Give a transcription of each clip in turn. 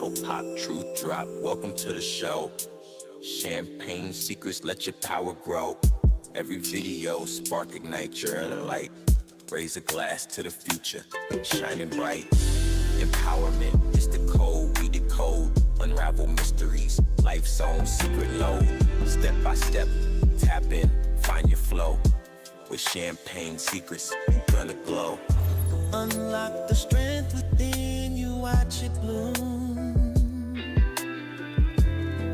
Bottle pop, truth drop, welcome to the show. Champagne secrets, let your power grow. Every video, spark, ignite your inner light. Raise a glass to the future, shining bright. Empowerment is the code, we decode. Unravel mysteries, life's own secret load. Step by step, tap in, find your flow. With champagne secrets, you're gonna glow. Unlock the strength within you, watch it bloom.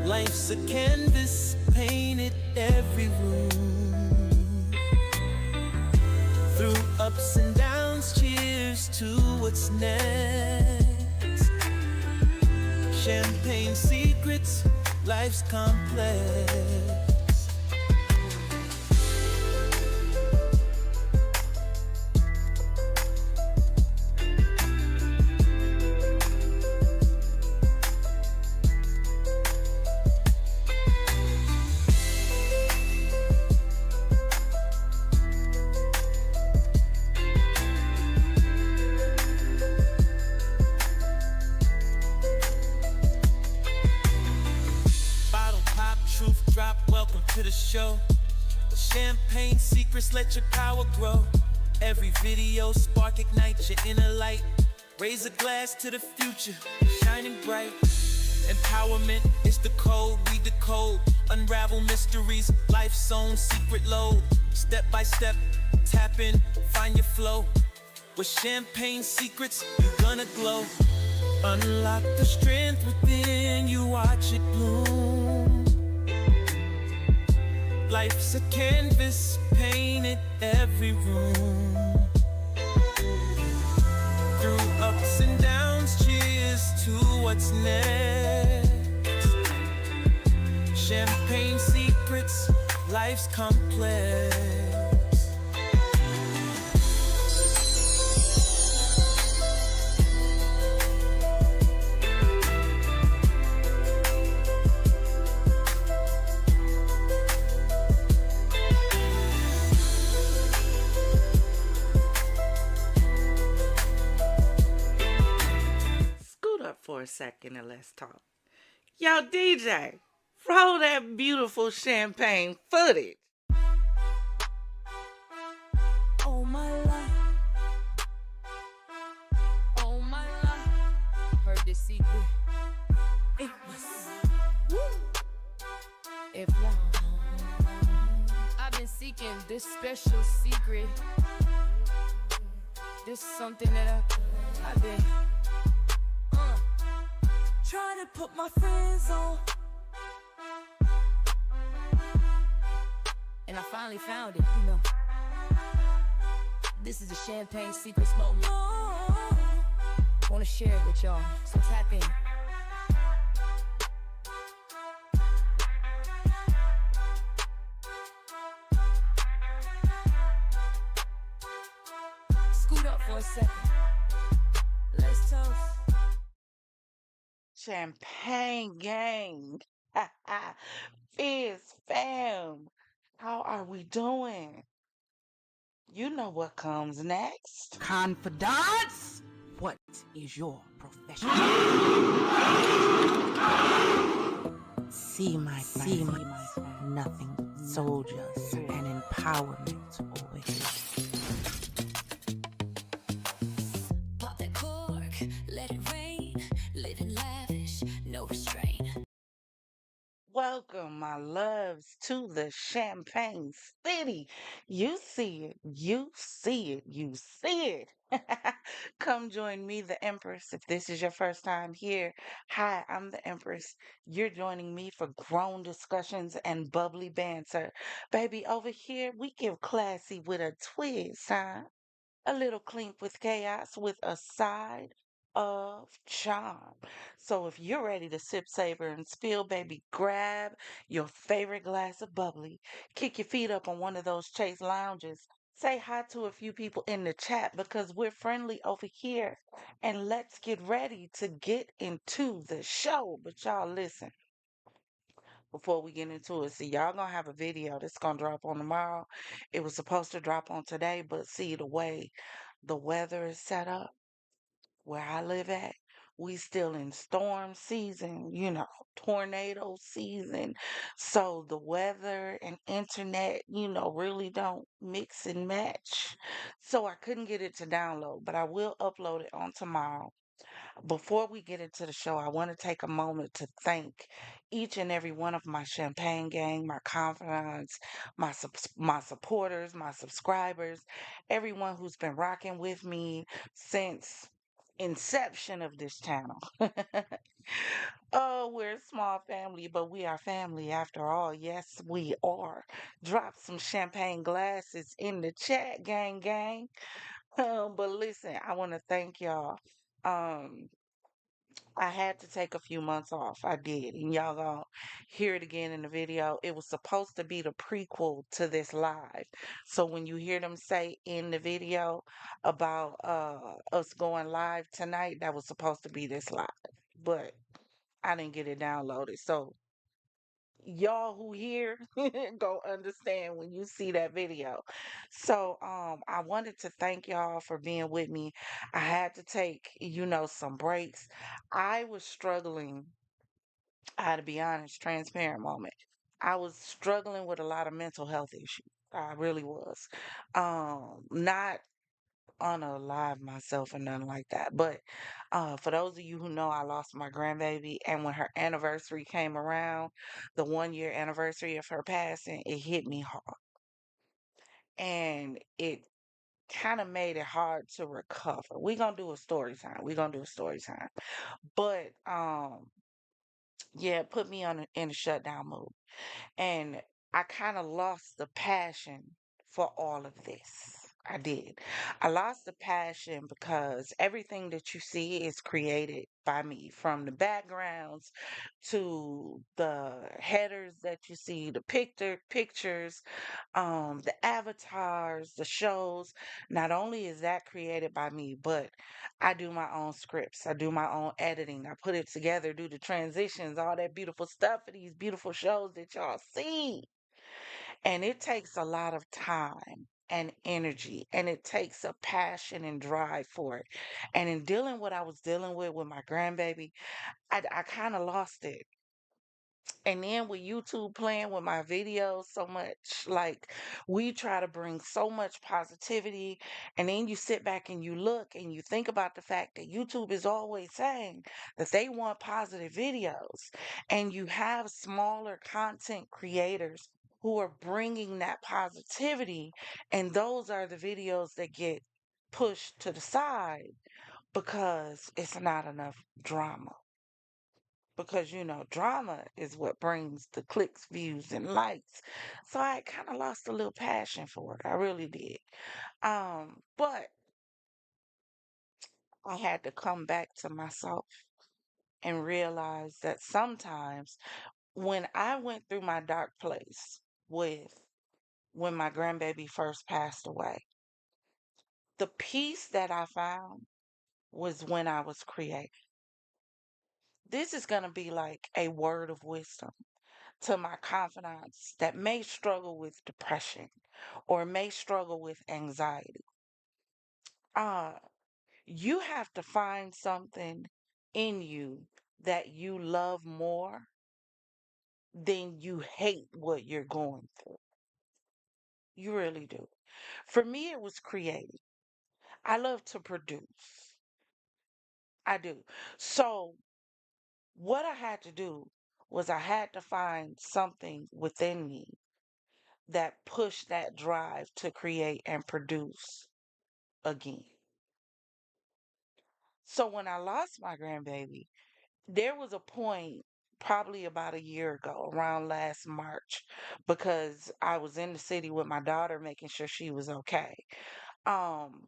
Life's a canvas, painted every room. Through ups and downs, cheers to what's next. Champagne secrets, life's complex. Show champagne secrets, let your power grow. Every video spark, ignite your inner light. Raise a glass to the future, shining bright. Empowerment is the code, we decode. Unravel mysteries, life's own secret load. Step by step, tap in, find your flow. With champagne secrets, you're gonna glow. Unlock the strength within you, watch it bloom. Life's a canvas, painted every room. Through ups and downs, cheers to what's next. Champagne secrets, life's complex. For a second and let's talk. Yo, DJ, roll that beautiful champagne footage. Oh my life, oh my life, heard the secret. It was, if not, I've been seeking this special secret. This is something that I've been trying to put my friends on, and I finally found it, you know. This is a champagne secrets moment. I want to share it with y'all, so tap in. Scoot up for a second. Let's toast. Champagne gang. Fizz Fam. How are we doing? You know what comes next. Confidantes? What is your profession? See my friend, nothing but soldiers and empowerment over here. Pop that cork, let it rain, living lavish, no restraint. Welcome, my loves, to the Champagne City. You see it, you see it, you see it. Come join me, the Empress, if this is your first time here. Hi, I'm the Empress. You're joining me for grown discussions and bubbly banter. Baby, over here, we give classy with a twist, huh? A little clean with chaos with a side of charm. So if you're ready to sip, savor, and spill, baby, grab your favorite glass of bubbly, kick your feet up on one of those chase lounges, say hi to a few people in the chat because we're friendly over here, and let's get ready to get into the show. But y'all listen. Before we get into it, see, y'all gonna have a video that's gonna drop on tomorrow. It was supposed to drop on today, but see, the way the weather is set up where I live at, We still in storm season, tornado season. So the weather and internet, really don't mix and match. So I couldn't get it to download, but I will upload it on tomorrow. Before we get into the show, I want to take a moment to thank each and every one of my champagne gang, my confidants, my supporters, my subscribers, everyone who's been rocking with me since inception of this channel. Oh, we're a small family, but we are family after all. Yes, we are. Drop some champagne glasses in the chat, gang, gang. But listen, I want to thank y'all. Um, I had to take a few months off. I did. And y'all gonna hear it again in the video. It was supposed to be the prequel to this live. So when you hear them say in the video about us going live tonight, that was supposed to be this live. But I didn't get it downloaded. So y'all who hear go understand when you see that video. So I wanted to thank y'all for being with me. I had to take, some breaks. I was struggling, I had to be honest, transparent moment. I was struggling with a lot of mental health issues. I really was. Not unalive myself or nothing like that. But for those of you who know, I lost my grandbaby, and when her anniversary came around, the 1 year anniversary of her passing, it hit me hard, and it kind of made it hard to recover. We're gonna do a story time. We're gonna do a story time. But yeah, it put me in a shutdown mode. And I kind of lost the passion for all of this. I did. I lost the passion because everything that you see is created by me, from the backgrounds to the headers that you see, the pictures, the avatars, the shows. Not only is that created by me, but I do my own scripts. I do my own editing. I put it together, do the transitions, all that beautiful stuff for these beautiful shows that y'all see. And it takes a lot of time and energy, and it takes a passion and drive for it. And in dealing what I was dealing with my grandbaby, I kind of lost it. And then with YouTube playing with my videos so much, like, we try to bring so much positivity, and then you sit back and you look and you think about the fact that YouTube is always saying that they want positive videos, and you have smaller content creators who are bringing that positivity, and those are the videos that get pushed to the side because it's not enough drama, because drama is what brings the clicks, views, and likes. So I kind of lost a little passion for it. I really did. But I had to come back to myself and realize that sometimes when I went through my dark place with when my grandbaby first passed away, the peace that I found was when I was creating. This is going to be like a word of wisdom to my confidants that may struggle with depression or may struggle with anxiety. Uh, you have to find something in you that you love more than you hate what you're going through. You really do. For me, it was creating. I love to produce. I do. So, what I had to do was I had to find something within me that pushed that drive to create and produce again. So when I lost my grandbaby, there was a point probably about a year ago, around last March, because I was in the city with my daughter making sure she was okay. Um,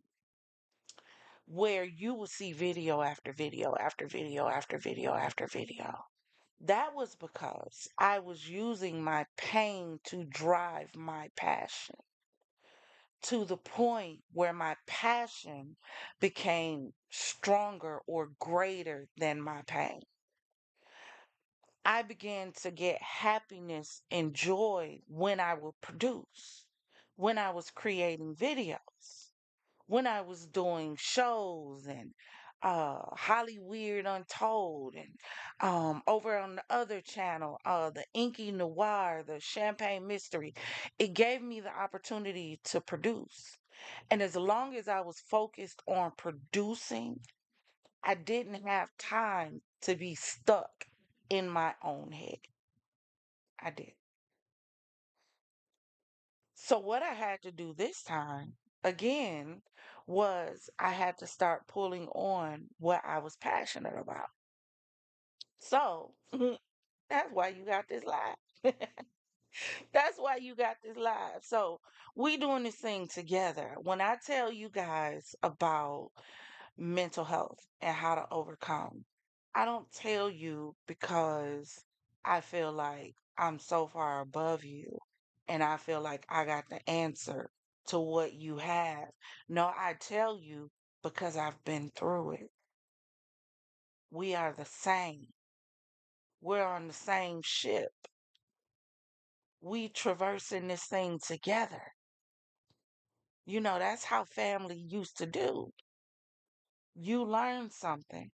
where you will see video after video after video after video after video. That was because I was using my pain to drive my passion, to the point where my passion became stronger or greater than my pain. I began to get happiness and joy when I would produce, when I was creating videos, when I was doing shows and Holly Weird Untold, and over on the other channel, the Inky Noir, the Champagne Mystery. It gave me the opportunity to produce. And as long as I was focused on producing, I didn't have time to be stuck in my own head. I did. So what I had to do this time, again, was I had to start pulling on what I was passionate about. So that's why you got this live. That's why you got this live. So we doing this thing together. When I tell you guys about mental health and how to overcome, I don't tell you because I feel like I'm so far above you and I feel like I got the answer to what you have. No, I tell you because I've been through it. We are the same. We're on the same ship. We traversing this thing together. That's how family used to do. You learn something.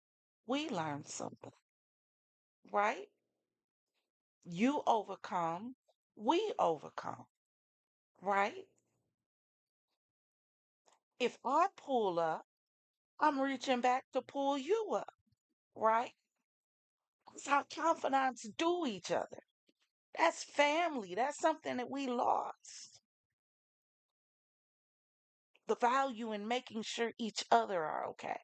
We learn something, right? You overcome. We overcome, right? If I pull up, I'm reaching back to pull you up, right? That's how confidants do each other. That's family. That's something that we lost. The value in making sure each other are okay.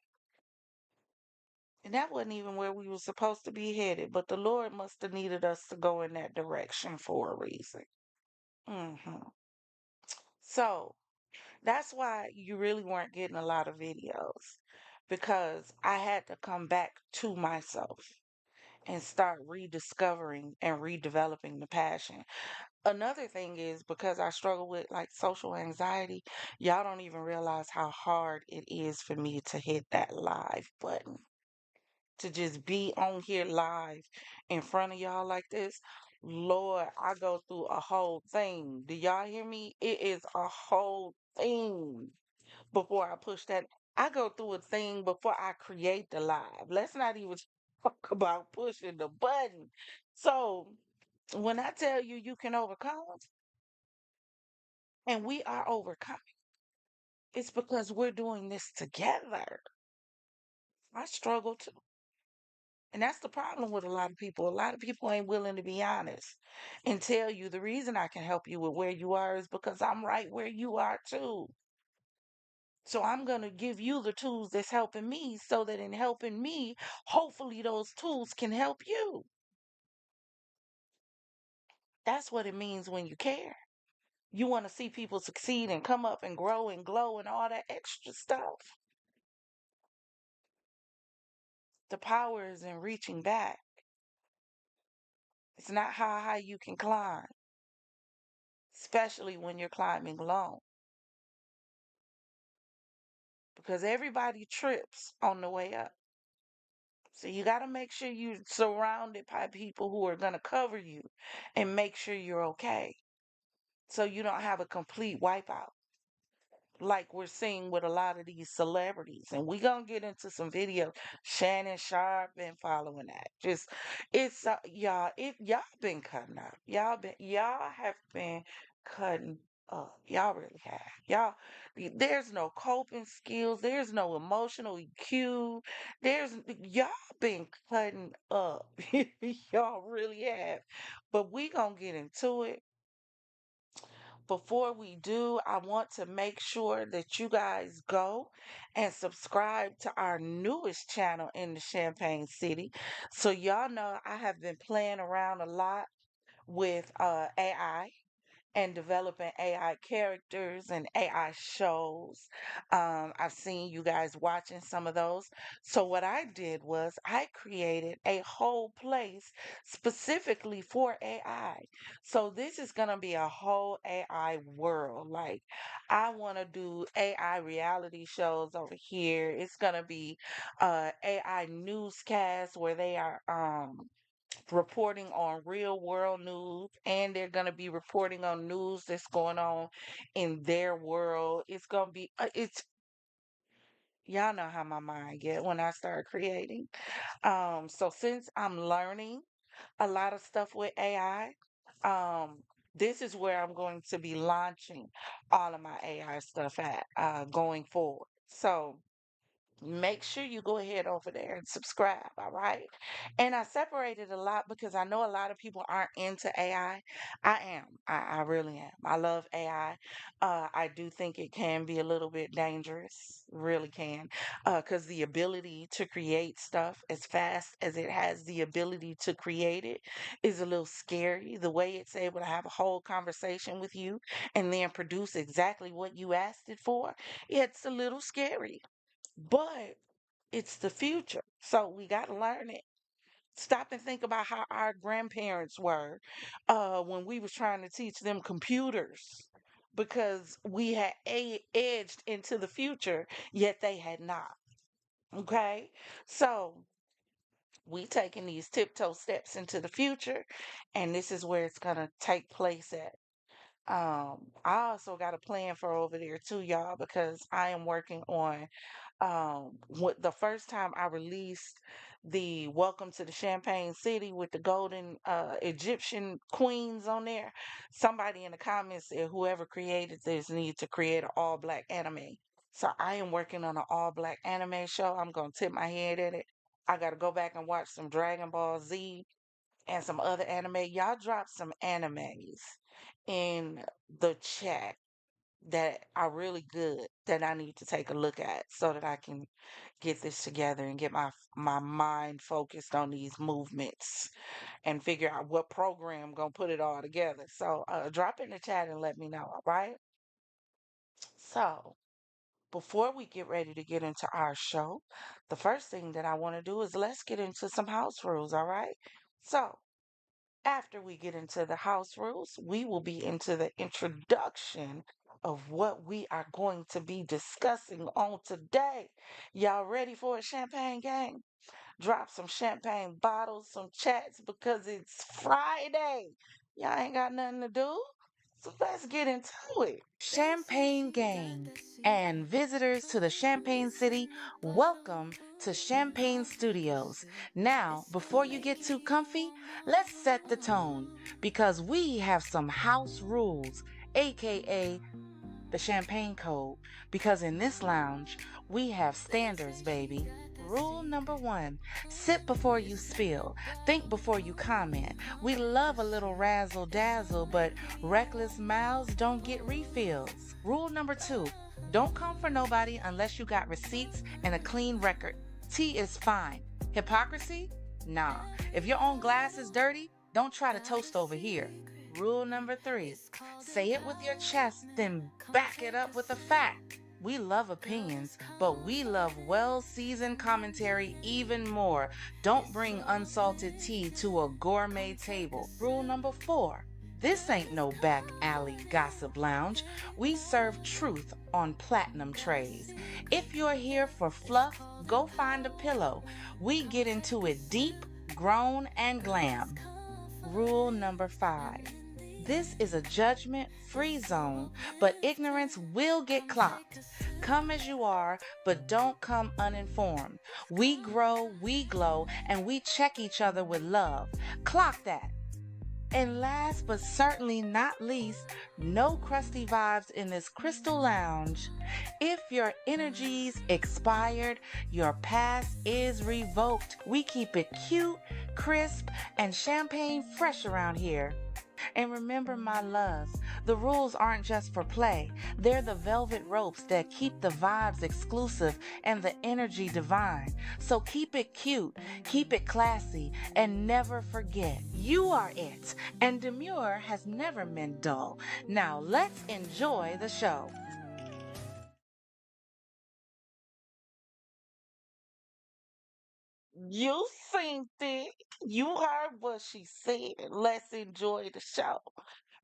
And that wasn't even where we were supposed to be headed, but the Lord must have needed us to go in that direction for a reason. So that's why you really weren't getting a lot of videos because I had to come back to myself and start rediscovering and redeveloping the passion. Another thing is because I struggle with like social anxiety, y'all don't even realize how hard it is for me to hit that live button, to just be on here live in front of y'all like this. Lord, I go through a whole thing. Do y'all hear me? It is a whole thing before I push that. I go through a thing before I create the live. Let's not even talk about pushing the button. So when I tell you you can overcome, and we are overcoming, it's because we're doing this together. I struggle too. And that's the problem with a lot of people. A lot of people ain't willing to be honest and tell you the reason I can help you with where you are is because I'm right where you are too. So I'm going to give you the tools that's helping me so that in helping me, hopefully those tools can help you. That's what it means when you care. You want to see people succeed and come up and grow and glow and all that extra stuff. The power is in reaching back. It's not how high you can climb, especially when you're climbing alone. Because everybody trips on the way up. So you got to make sure you're surrounded by people who are going to cover you and make sure you're okay. So you don't have a complete wipeout like we're seeing with a lot of these celebrities. And we're going to get into some videos. Shannon Sharp been following that. Just it's y'all been cutting up. Y'all have been cutting up. Y'all really have. There's no coping skills, there's no emotional EQ. Y'all been cutting up. Y'all really have. But we going to get into it. Before we do, I want to make sure that you guys go and subscribe to our newest channel in the Champagne City. So y'all know I have been playing around a lot with AI and developing AI characters and AI shows. I've seen you guys watching some of those. So, what I did was I created a whole place specifically for AI. So, this is going to be a whole AI world. Like, I want to do AI reality shows over here. It's going to be AI newscasts where they are. Reporting on real world news and they're going to be reporting on news that's going on in their world. It's going to be Y'all know how my mind get when I start creating. So since I'm learning a lot of stuff with AI, this is where I'm going to be launching all of my AI stuff at going forward. So make sure you go ahead over there and subscribe, all right? And I separated a lot because I know a lot of people aren't into AI. I am. I really am. I love AI. I do think it can be a little bit dangerous, really can, because the ability to create stuff as fast as it has the ability to create it is a little scary. The way it's able to have a whole conversation with you and then produce exactly what you asked it for, it's a little scary, but it's the future. So we got to learn it. Stop and think about how our grandparents were when we was trying to teach them computers because we had edged into the future, yet they had not. Okay? So we taking these tiptoe steps into the future, and this is where it's going to take place at. I also got a plan for over there too, y'all, because I am working on what the first time I released the Welcome to the Champagne City with the golden Egyptian queens on there. Somebody in the comments said whoever created this needs to create an all black anime. So I am working on an all black anime show. I'm gonna tip my head at it. I gotta go back and watch some Dragon Ball Z and some other anime. Y'all drop some animes in the chat that are really good that I need to take a look at so that I can get this together and get my mind focused on these movements and figure out what program gonna put it all together. So drop in the chat and let me know, all right? So before we get ready to get into our show, the first thing that I want to do is let's get into some house rules, all right? So after we get into the house rules, we will be into the introduction of what we are going to be discussing on today. Y'all ready for a champagne game? Drop some champagne bottles, some chats because it's Friday. Y'all ain't got nothing to do. So let's get into it. Champagne Gang and visitors to the Champagne City, welcome to Champagne Studios. Now, before you get too comfy, let's set the tone because we have some house rules, aka the Champagne Code, because in this lounge, we have standards, baby. Rule number one, sip before you spill. Think before you comment. We love a little razzle dazzle, but reckless mouths don't get refills. Rule number two, don't come for nobody unless you got receipts and a clean record. Tea is fine. Hypocrisy? Nah. If your own glass is dirty, don't try to toast over here. Rule number three, say it with your chest, then back it up with a fact. We love opinions, but we love well seasoned commentary even more. Don't bring unsalted tea to a gourmet table. Rule number four, this ain't no back alley gossip lounge. We serve truth on platinum trays. If you're here for fluff, go find a pillow. We get into it deep, grown, and glam. Rule number five. This is a judgment free zone, but ignorance will get clocked. Come as you are, but don't come uninformed. We grow, we glow, and we check each other with love. Clock that. And last but certainly not least, no crusty vibes in this crystal lounge. If your energy's expired, your pass is revoked. We keep it cute, crisp, and champagne fresh around here. And remember, my loves, the rules aren't just for play. They're the velvet ropes that keep the vibes exclusive and the energy divine. So keep it cute, keep it classy, and never forget, you are it. And demure has never meant dull. Now let's enjoy the show. You seen it. You heard what she said. Let's enjoy the show.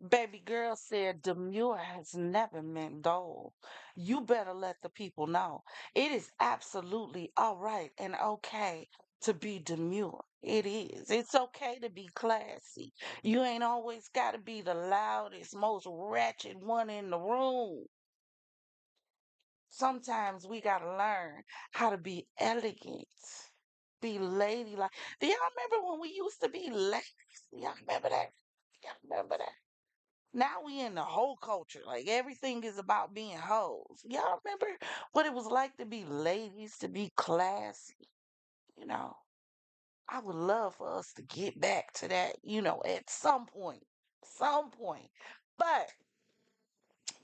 Baby girl said demure has never meant dull. You better let the people know. It is absolutely all right and okay to be demure. It is. It's okay to be classy. You ain't always got to be the loudest, most ratchet one in the room. Sometimes we gotta learn how to be elegant, be ladylike. Do y'all remember when we used to be ladies? Y'all remember that? Y'all remember that? Now we in the whole culture. Like everything is about being hoes. Y'all remember what it was like to be ladies, to be classy? You know, I would love for us to get back to that, at some point. Some point. But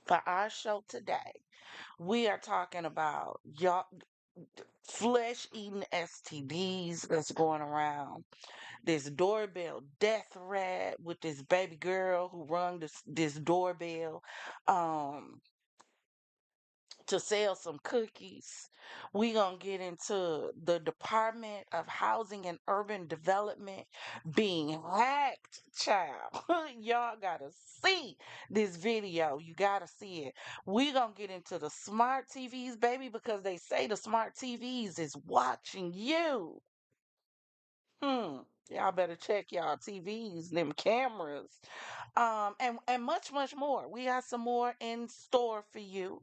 for our show today, we are talking about y'all flesh eating STDs that's going around. This doorbell death rat with this baby girl who rung this doorbell um to sell some cookies. We gonna get into the Department of Housing and Urban Development being hacked, child. Y'all gotta see this video. You gotta see it. We gonna get into the smart TVs, baby, because they say the smart TVs is watching you. Hmm. Y'all better check y'all TVs, them cameras, and much, much more. We got some more in store for you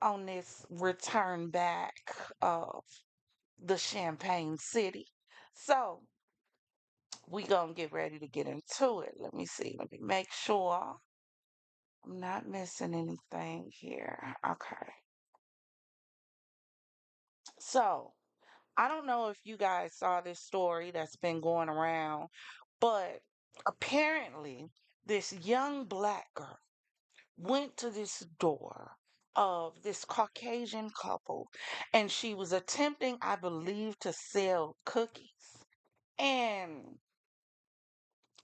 on this return back of the Champagne City. So we gonna get ready to get into it. Let me see. Let me make sure I'm not missing anything here. Okay. So I don't know if you guys saw this story that's been going around, but apparently this young black girl went to this door of this Caucasian couple and she was attempting, I believe, to sell cookies. And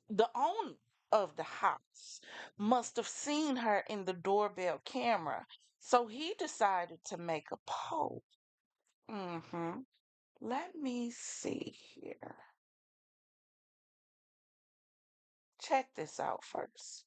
the owner of the house must have seen her in the doorbell camera. So he decided to make a post. Let me see here. Check this out first.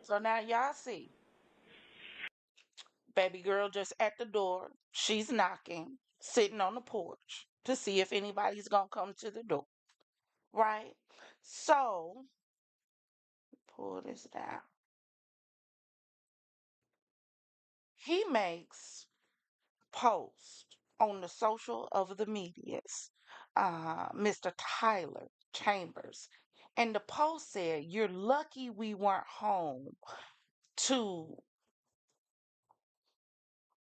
So now y'all see, baby girl just at the door. She's knocking, sitting on the porch to see if anybody's gonna come to the door. Right? So pull this down. He makes post on the social of the medias, Mr. Tyler Chambers. And the post said, "You're lucky we weren't home to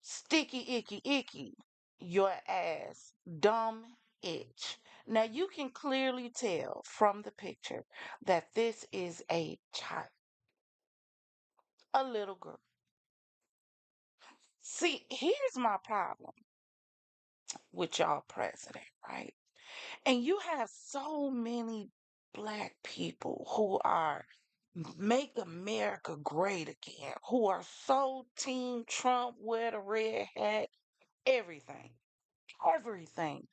sticky icky icky your ass dumb itch." Now you can clearly tell from the picture that this is a child, a little girl. See, here's my problem with y'all president, right? And you have so many black people who are make America great again, who are so team Trump, wear the red hat, everything, everything.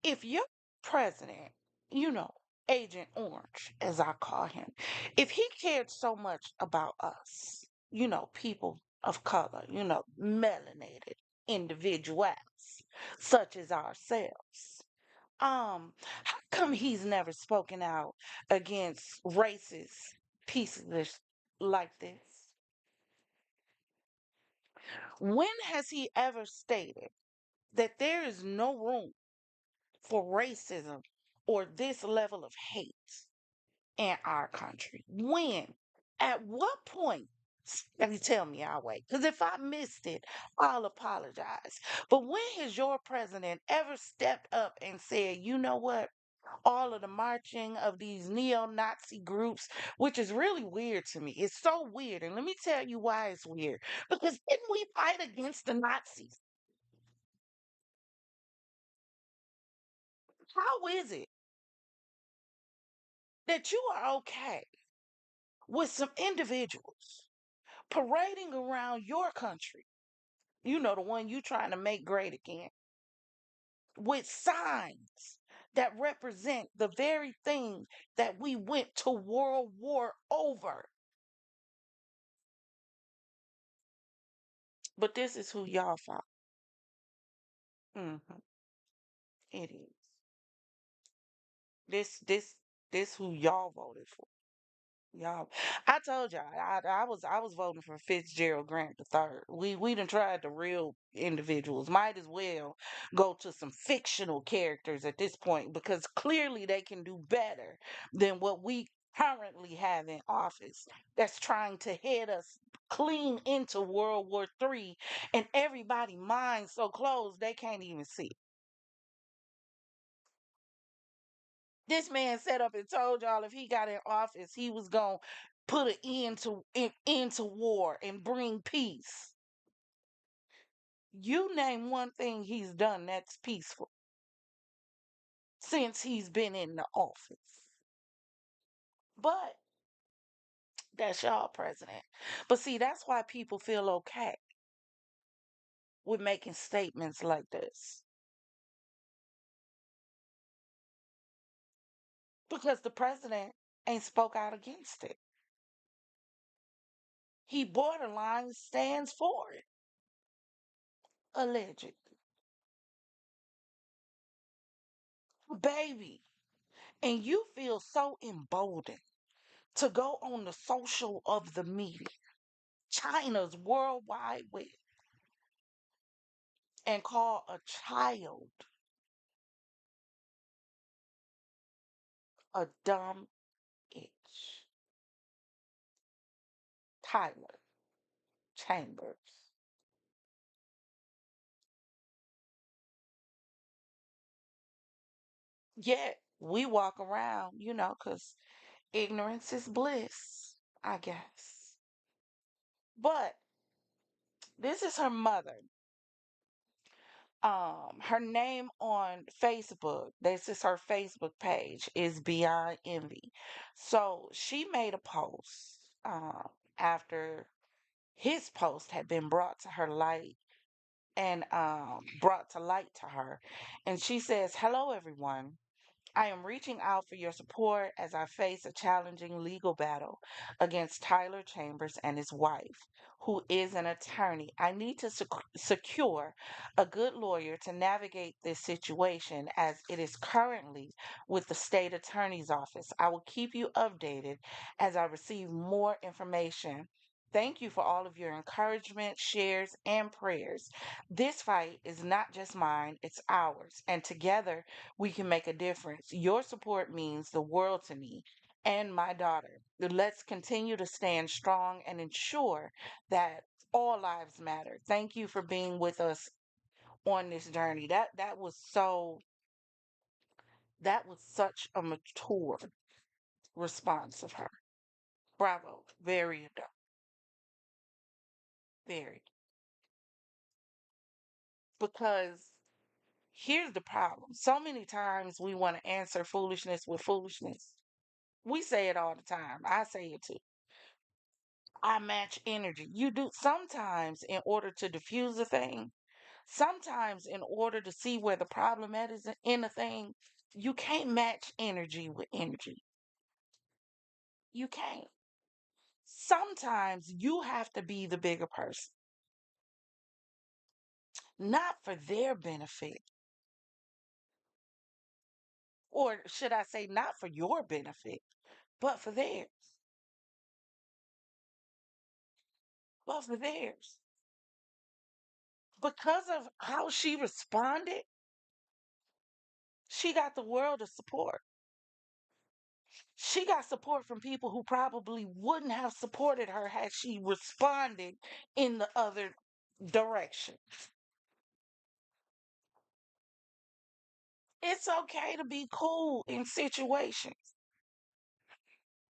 If your president, you know, Agent Orange, as I call him, if he cared so much about us, people of color, melanated individuals such as ourselves, how come he's never spoken out against racist pieces like this? When has he ever stated that there is no room for racism or this level of hate in our country? When? At what point? Let me tell me, I'll wait. Because if I missed it, I'll apologize. But when has your president ever stepped up and said, you know what? All of the marching of these neo-Nazi groups, which is really weird to me. It's so weird. And let me tell you why it's weird. Because didn't we fight against the Nazis? How is it that you are okay with some individuals parading around your country, you know, the one you trying to make great again, with signs that represent the very thing that we went to World War over. But this is who y'all fought. Mm-hmm. It is. This who y'all voted for. Y'all, I told y'all, I was voting for Fitzgerald Grant the third. We done tried the real individuals. Might as well go to some fictional characters at this point because clearly they can do better than what we currently have in office. That's trying to head us clean into World War III, and everybody minds so closed they can't even see. This man set up and told y'all if he got in office, he was gonna put end to war and bring peace. You name one thing he's done that's peaceful since he's been in the office. But that's y'all president. But see, that's why people feel okay with making statements like this. Because the president ain't spoke out against it. He borderline stands for it. Allegedly. Baby. And you feel so emboldened to go on the social of the media, China's World Wide Web, and call a child a dumb itch. Tyler Chambers. Yet we walk around, you know, because ignorance is bliss, I guess. But this is her mother. Her name on Facebook, this is her Facebook page, is Beyond Envy. So she made a post after his post had been brought to her light and brought to light to her. And she says, "Hello, everyone. I am reaching out for your support as I face a challenging legal battle against Tyler Chambers and his wife, who is an attorney. I need to secure a good lawyer to navigate this situation as it is currently with the state attorney's office. I will keep you updated as I receive more information. Thank you for all of your encouragement, shares, and prayers. This fight is not just mine, it's ours. And together, we can make a difference. Your support means the world to me and my daughter. Let's continue to stand strong and ensure that all lives matter. Thank you for being with us on this journey." That was such a mature response of her. Bravo. Very adult. Very. Because here's the problem. So many times we want to answer foolishness with foolishness. We say it all the time. I say it too. I match energy. You do sometimes in order to diffuse a thing, sometimes in order to see where the problem at is in a thing, you can't match energy with energy. You can't. Sometimes you have to be the bigger person, not for their benefit, or should I say, not for your benefit, but for theirs. But for theirs. Because of how she responded, she got the world of support. She got support from people who probably wouldn't have supported her had she responded in the other direction. It's okay to be cool in situations.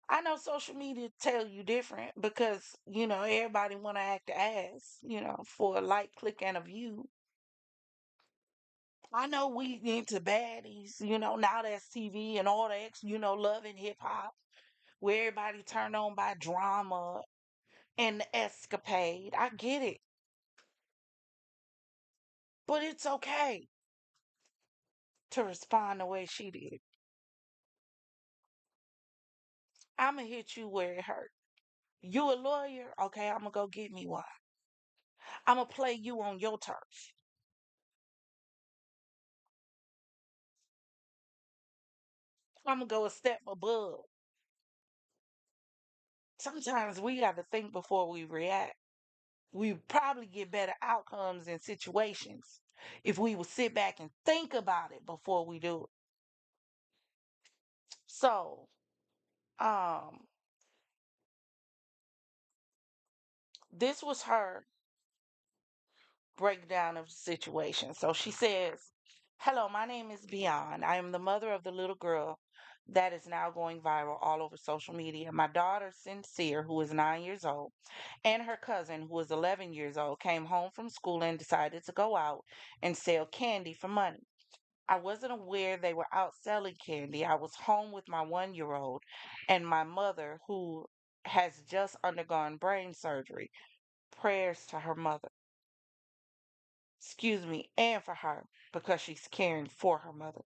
I know social media tell you different because, you know, everybody want to act the ass, you know, for a like, click, and a view. I know we into baddies, you know, now that's TV and all that, you know, love and hip hop. where everybody turned on by drama and the escapade. I get it. But it's okay to respond the way she did. I'ma hit you where it hurt. You a lawyer? Okay, I'ma go get me one. I'ma play you on your turf. I'ma go a step above. Sometimes we got to think before we react. We probably get better outcomes in situations if we would sit back and think about it before we do it. So, um, this was her breakdown of the situation. So she says, "Hello, my name is Beyond. I am the mother of the little girl that is now going viral all over social media. My daughter, Sincere, who is 9 years old, and her cousin, who is 11 years old, came home from school and decided to go out and sell candy for money. I wasn't aware they were out selling candy. I was home with my 1 year old and my mother, who has just undergone brain surgery. Prayers to her mother. Excuse me, and for her because she's caring for her mother.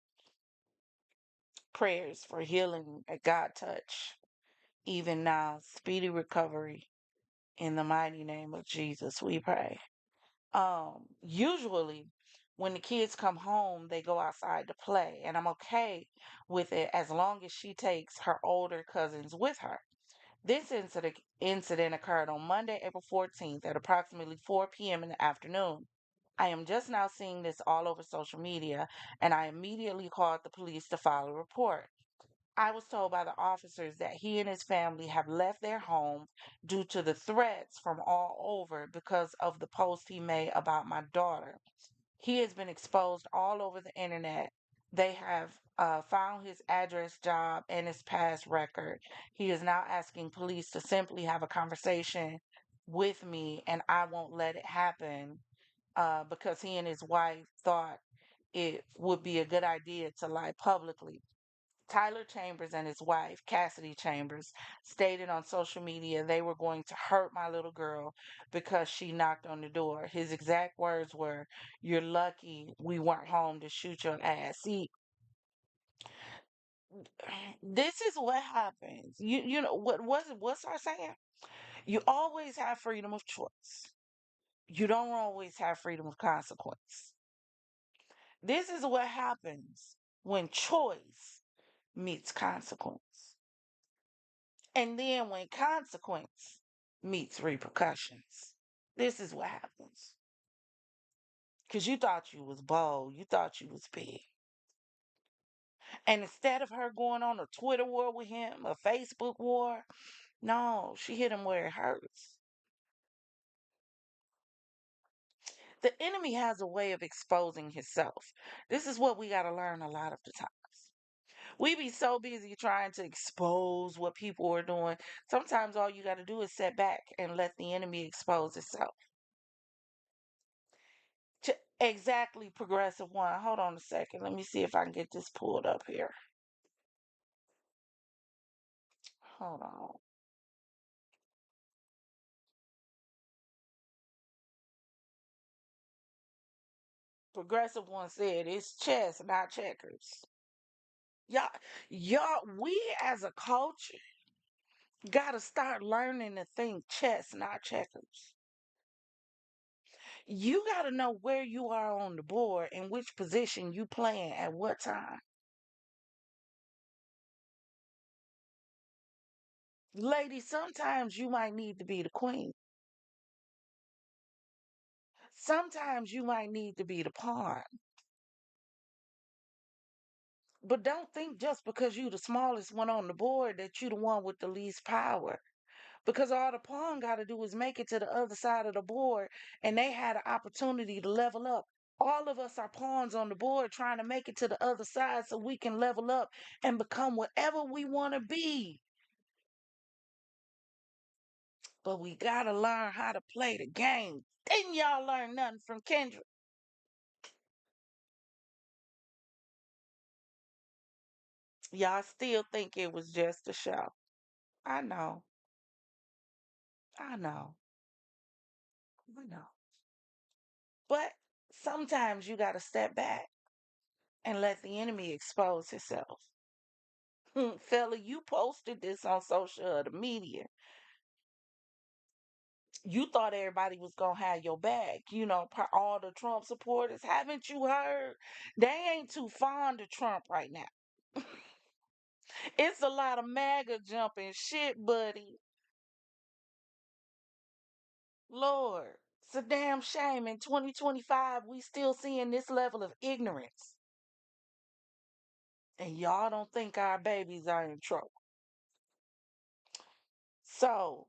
Prayers for healing and God touch. Even now, speedy recovery in the mighty name of Jesus, we pray. Usually when the kids come home, they go outside to play, and I'm okay with it as long as she takes her older cousins with her. This incident occurred on Monday, April 14th at approximately 4 p.m. in the afternoon. I am just now seeing this all over social media, and I immediately called the police to file a report. I was told by the officers that he and his family have left their home due to the threats from all over because of the post he made about my daughter. He has been exposed all over the internet. They have found his address, job, and his past record. He is now asking police to simply have a conversation with me, and I won't let it happen because he and his wife thought it would be a good idea to lie publicly. Tyler Chambers and his wife, Cassidy Chambers, stated on social media they were going to hurt my little girl because she knocked on the door. His exact words were, "You're lucky we weren't home to shoot your ass." See, this is what happens. You know what's our saying? You always have freedom of choice. You don't always have freedom of consequence. This is what happens when choice meets consequence. And then when consequence meets repercussions. This is what happens. Because you thought you was bold. You thought you was big. And instead of her going on a Twitter war with him, a Facebook war, no, she hit him where it hurts. The enemy has a way of exposing himself. This is what we got to learn a lot of the times. We be so busy trying to expose what people are doing. Sometimes all you got to do is sit back and let the enemy expose itself. Exactly, progressive one. Hold on a second. Let me see if I can get this pulled up here. Hold on. Progressive one said it's chess, not checkers. Y'all, we as a culture gotta start learning to think chess, not checkers. You gotta know where you are on the board and which position you playing at what time. Lady, sometimes you might need to be the queen. Sometimes you might need to be the pawn. But don't think just because you the smallest one on the board that you the one with the least power. Because all the pawn got to do is make it to the other side of the board, and they had an opportunity to level up. All of us are pawns on the board trying to make it to the other side so we can level up and become whatever we want to be. But we got to learn how to play the game. Didn't y'all learn nothing from Kendra? Y'all still think it was just a show. I know. I know. I know. But sometimes you got to step back and let the enemy expose himself. Fella, you posted this on social media. You thought everybody was going to have your back. You know, all the Trump supporters. Haven't you heard? They ain't too fond of Trump right now. It's a lot of MAGA jumping shit, buddy. Lord, it's a damn shame in 2025 we still seeing this level of ignorance. And y'all don't think our babies are in trouble. So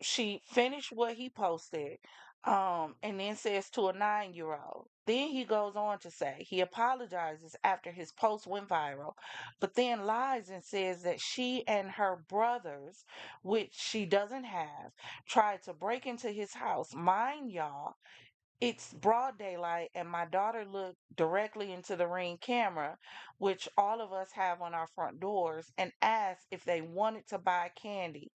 she finished what he posted, and then says to a 9-year old. Then he goes on to say he apologizes after his post went viral, but then lies and says that she and her brothers, which she doesn't have, tried to break into his house. Mind y'all, it's broad daylight, and my daughter looked directly into the Ring camera, which all of us have on our front doors, and asked if they wanted to buy candy.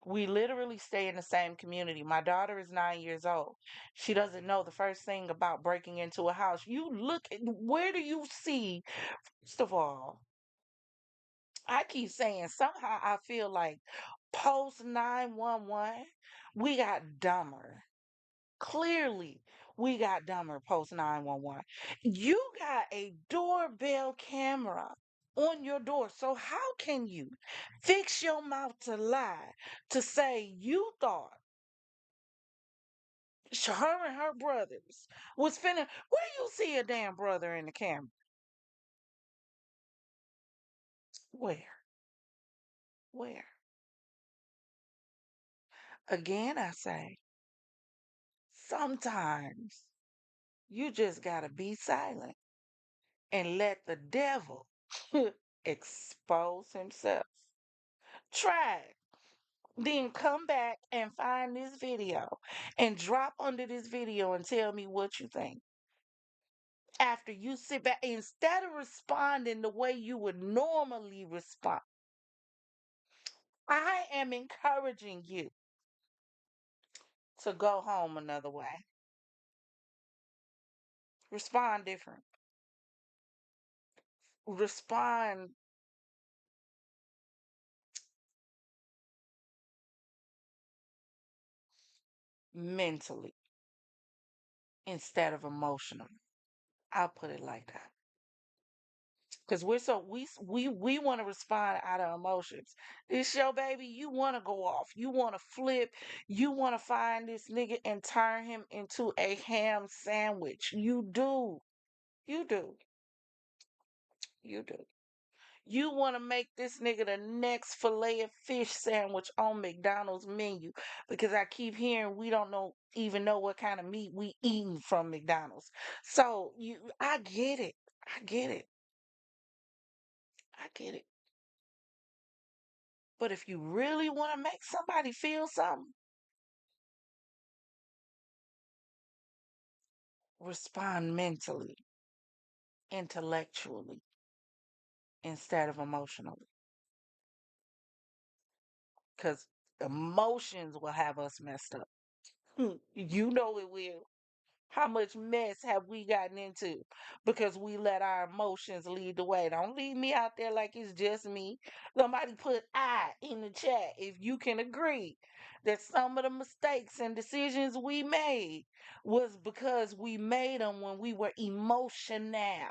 We literally stay in the same community. My daughter is 9 years old. She doesn't know the first thing about breaking into a house. You look at where do you see, first of all, I keep saying somehow I feel like post 911, we got dumber. Clearly, we got dumber post 911. You got a doorbell camera on your door. So how can you fix your mouth to lie to say you thought her and her brothers was finna? Where you see a damn brother in the camera? Where? Where? Again, I say, sometimes you just gotta be silent and let the devil expose himself. Try it. Then come back and find this video and drop under this video and tell me what you think. After you sit back, instead of responding the way you would normally respond, I am encouraging you to go home another way. Respond different. Respond mentally instead of emotionally. I'll put it like that. Because we want to respond out of emotions. This your baby, you want to go off, you want to flip, you want to find this nigga and turn him into a ham sandwich. You do, you do, you do. You want to make this nigga the next fillet of fish sandwich on McDonald's menu because I keep hearing we don't know even know what kind of meat we eating from McDonald's. So I get it, I get it, I get it. But if you really want to make somebody feel something, respond mentally, intellectually, instead of emotionally. Because emotions will have us messed up. You know it will. How much mess have we gotten into because we let our emotions lead the way? Don't leave me out there like it's just me. Somebody put I in the chat if you can agree that some of the mistakes and decisions we made was because we made them when we were emotional.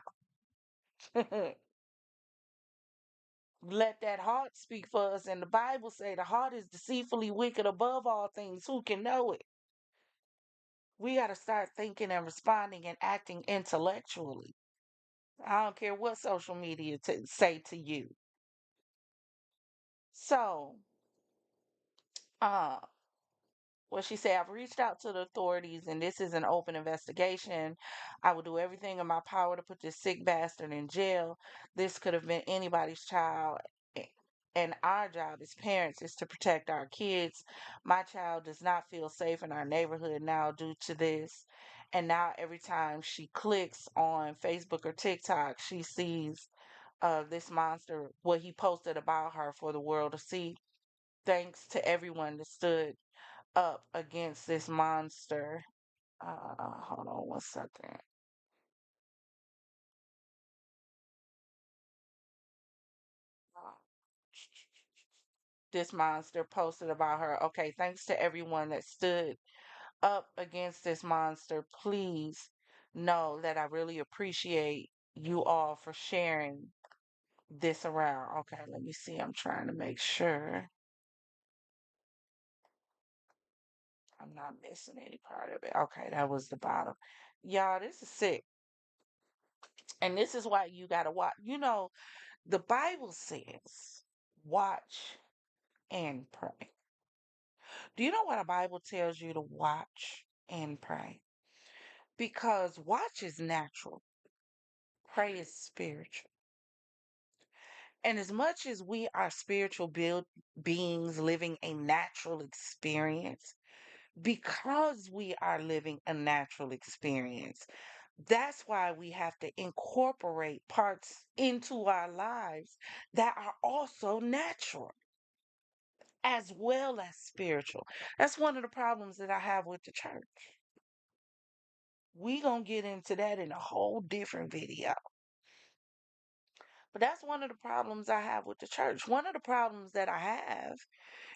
Let that heart speak for us. And the Bible say the heart is deceitfully wicked above all things. Who can know it? We got to start thinking and responding and acting intellectually. I don't care what social media say to you. So, uh, well, she said, I've reached out to the authorities and this is an open investigation. I will do everything in my power to put this sick bastard in jail. This could have been anybody's child. And our job as parents is to protect our kids. My child does not feel safe in our neighborhood now due to this. And now every time she clicks on Facebook or TikTok, she sees this monster, what he posted about her for the world to see. Thanks to everyone that stood up against this monster. Hold on one second. Uh, This monster posted about her. Okay, thanks to everyone that stood up against this monster. Please know that I really appreciate you all for sharing this around. Okay, let me see. I'm trying to make sure I'm not missing any part of it. Okay, that was the bottom. Y'all, this is sick. And this is why you got to watch. The Bible says, watch and pray. Do you know what the Bible tells you to watch and pray? Because watch is natural, pray is spiritual. And as much as we are spiritual beings living a natural experience, because we are living a natural experience, that's why we have to incorporate parts into our lives that are also natural as well as spiritual. That's one of the problems that I have with the church. We gonna get into that in a whole different video. But that's one of the problems I have with the church. One of the problems that I have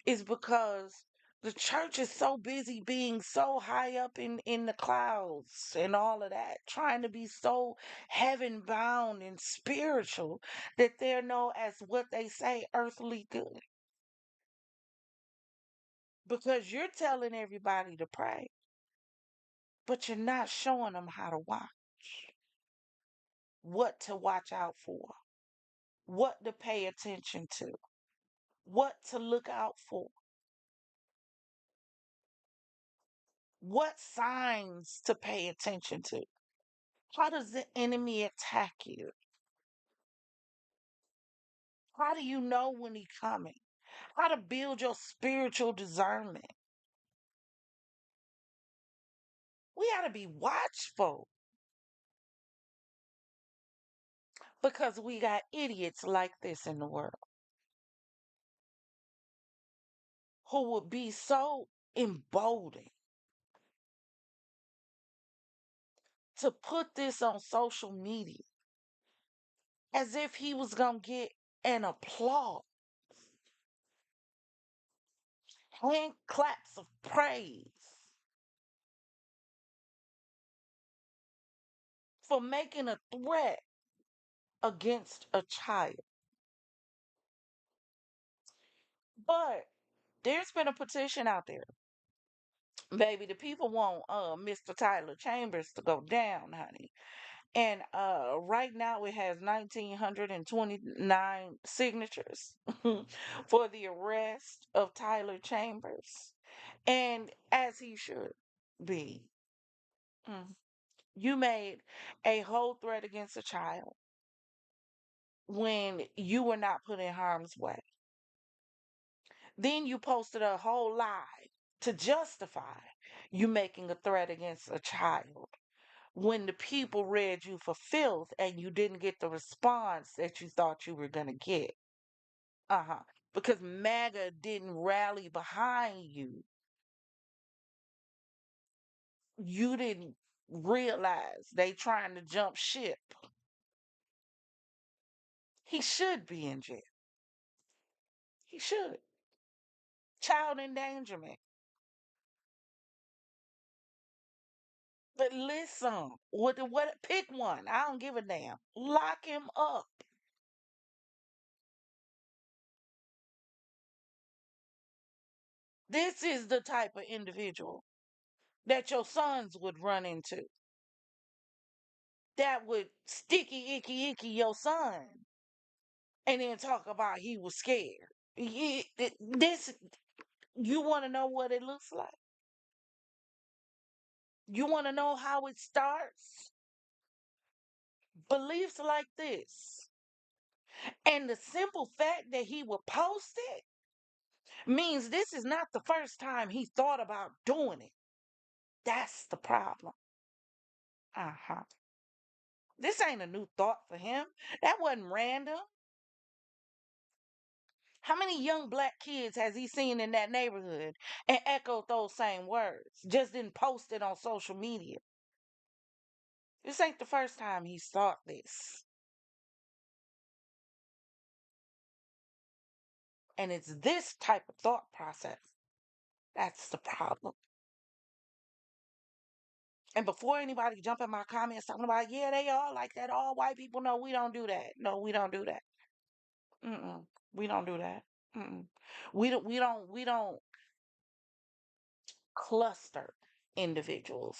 is because the church is so busy being so high up in the clouds and all of that, trying to be so heaven bound and spiritual that they're known as what they say earthly good. Because you're telling everybody to pray, but you're not showing them how to watch, what to watch out for, what to pay attention to, what to look out for, what signs to pay attention to. How does the enemy attack you? How do you know when he's coming? How to build your spiritual discernment? We got to be watchful because we got idiots like this in the world who would be so emboldened to put this on social media as if he was going to get an applause, hand claps of praise for making a threat against a child. But there's been a petition out there. Baby, the people want Mr. Tyler Chambers to go down, honey. And right now it has 1,929 signatures for the arrest of Tyler Chambers. And as he should be. Mm. You made a whole threat against a child when you were not put in harm's way. Then you posted a whole lie to justify you making a threat against a child when the people read you for filth and you didn't get the response that you thought you were going to get. Uh-huh. Because MAGA didn't rally behind you. You didn't realize they trying to jump ship. He should be in jail. He should. Child endangerment. But listen, what pick one. I don't give a damn. Lock him up. This is the type of individual that your sons would run into. That would sticky icky icky your son and then talk about he was scared. This you want to know what it looks like? You want to know how it starts? Beliefs like this. And the simple fact that he would post it means this is not the first time he thought about doing it. That's the problem. Uh-huh. This ain't a new thought for him. That wasn't random. How many young black kids has he seen in that neighborhood and echoed those same words? Just didn't post it on social media. This ain't the first time he's thought this. And it's this type of thought process that's the problem. And before anybody jump in my comments talking about, yeah, they all like that, all white people, no, we don't do that. No, we don't do that. Mm-mm. We don't do that. Mm-mm. We don't cluster individuals.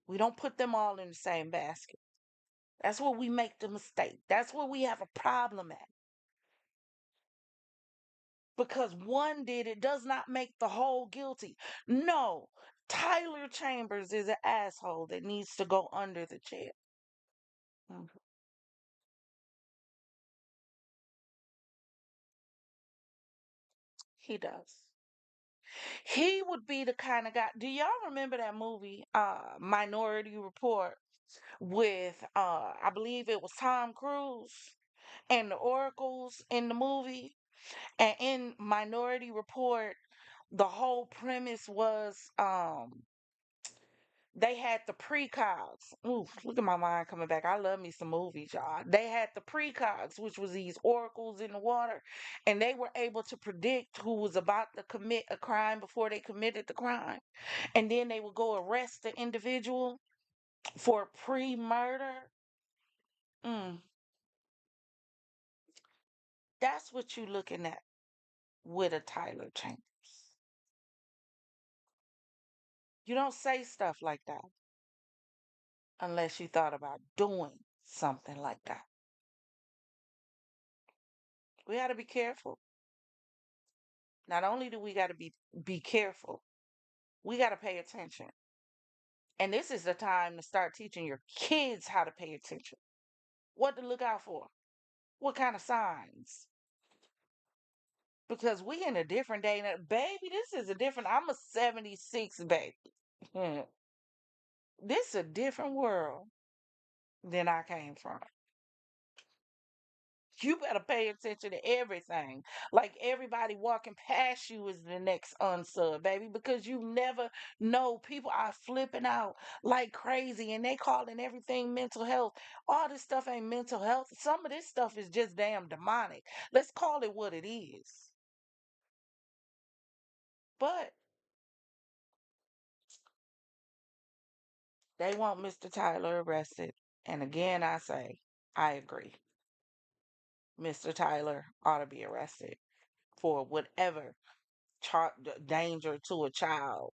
We don't put them all in the same basket. That's where we make the mistake. That's where we have a problem at. Because one did it does not make the whole guilty. No, Tyler Chambers is an asshole that needs to go under the jail. Mhm. He does. He would be the kind of guy. Do y'all remember that movie, Minority Report, with I believe it was Tom Cruise and the Oracles in the movie? And in Minority Report, the whole premise was they had the precogs. Ooh, look at my mind coming back. I love me some movies, y'all. They had the precogs, which was these oracles in the water, and they were able to predict who was about to commit a crime before they committed the crime. And then they would go arrest the individual for pre-murder. Mm, that's what you looking at with a Tyler Chambers. You don't say stuff like that unless you thought about doing something like that. We got to be careful. Not only do we got to be careful, we got to pay attention. And this is the time to start teaching your kids how to pay attention. What to look out for. What kind of signs. Because we in a different day now. Baby, this is a different. I'm a 76 baby. This a different world than I came from. You better pay attention to everything. Like everybody walking past you is the next unsub, baby, because you never know. People are flipping out like crazy and they calling everything mental health. All this stuff ain't mental health. Some of this stuff is just damn demonic. Let's call it what it is. But they want Mr. Tyler arrested. And again, I say, I agree. Mr. Tyler ought to be arrested for whatever danger to a child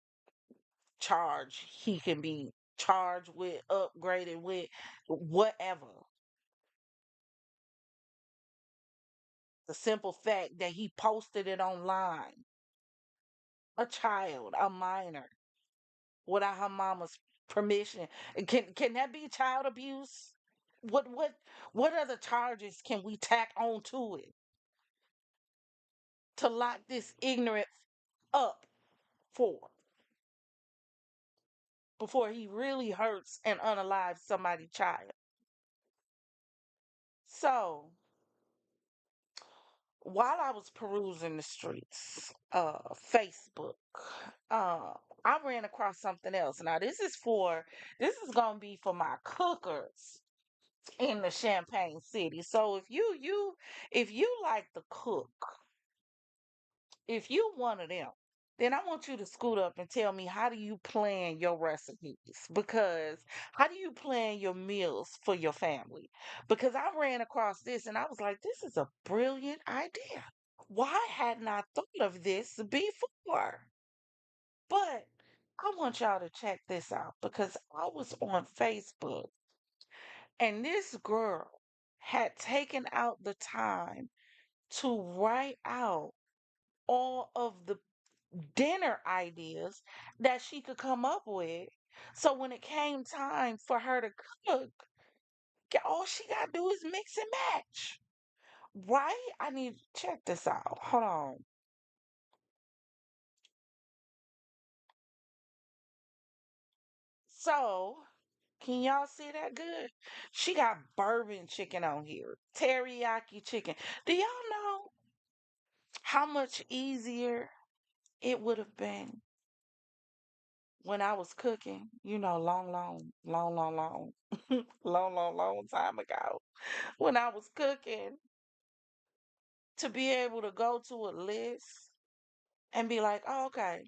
charge he can be charged with, upgraded with, whatever. The simple fact that he posted it online, a child, a minor, without her mama's permission, can that be child abuse? What other charges can we tack onto it to lock this ignorant up for before he really hurts and unalives somebody's child? So while I was perusing the streets, Facebook, uh, I ran across something else. Now this is gonna be for my cookers in the Champagne City. So if you like to cook, if you one of them, then I want you to scoot up and tell me, how do you plan your recipes? Because how do you plan your meals for your family? Because I ran across this and I was like, this is a brilliant idea. Why hadn't I thought of this before? But I want y'all to check this out because I was on Facebook and this girl had taken out the time to write out all of the dinner ideas that she could come up with. So when it came time for her to cook, all she gotta do is mix and match. Right? I need to check this out. Hold on. So, can y'all see that good? She got bourbon chicken on here, teriyaki chicken. Do y'all know? how much easier it would have been when I was cooking, long time ago, when I was cooking, to be able to go to a list and be like, oh, okay,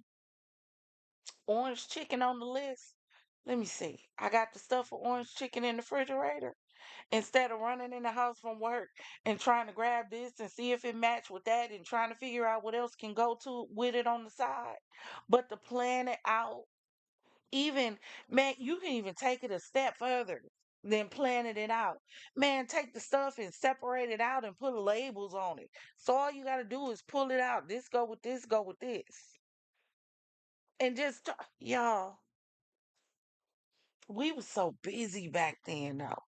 orange chicken on the list. Let me see. I got the stuff for orange chicken in the refrigerator. Instead of running in the house from work and trying to grab this and see if it match with that and trying to figure out what else can go to with it on the side. But to plan it out, even man, you can even take it a step further than planning it out. Man, take the stuff and separate it out and put labels on it. So all you gotta do is pull it out. This go with this, go with this. And just y'all, we was so busy back then though.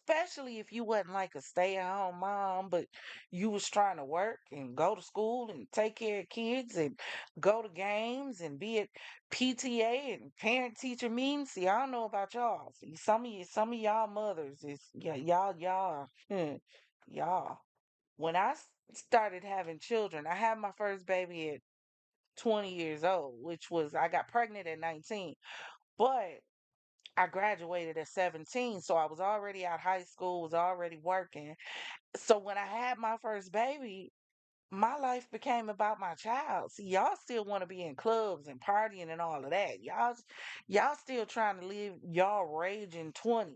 Especially if you wasn't like a stay-at-home mom, but you was trying to work and go to school and take care of kids and go to games and be at PTA and parent teacher meetings. See, I don't know about y'all. See, some of y'all mothers is yeah, y'all. When I started having children, I had my first baby at 20 years old, which was I got pregnant at 19. But I graduated at 17, so I was already out high school, was already working. So when I had my first baby, my life became about my child. See, y'all still want to be in clubs and partying and all of that. Y'all still trying to live y'all raging 20s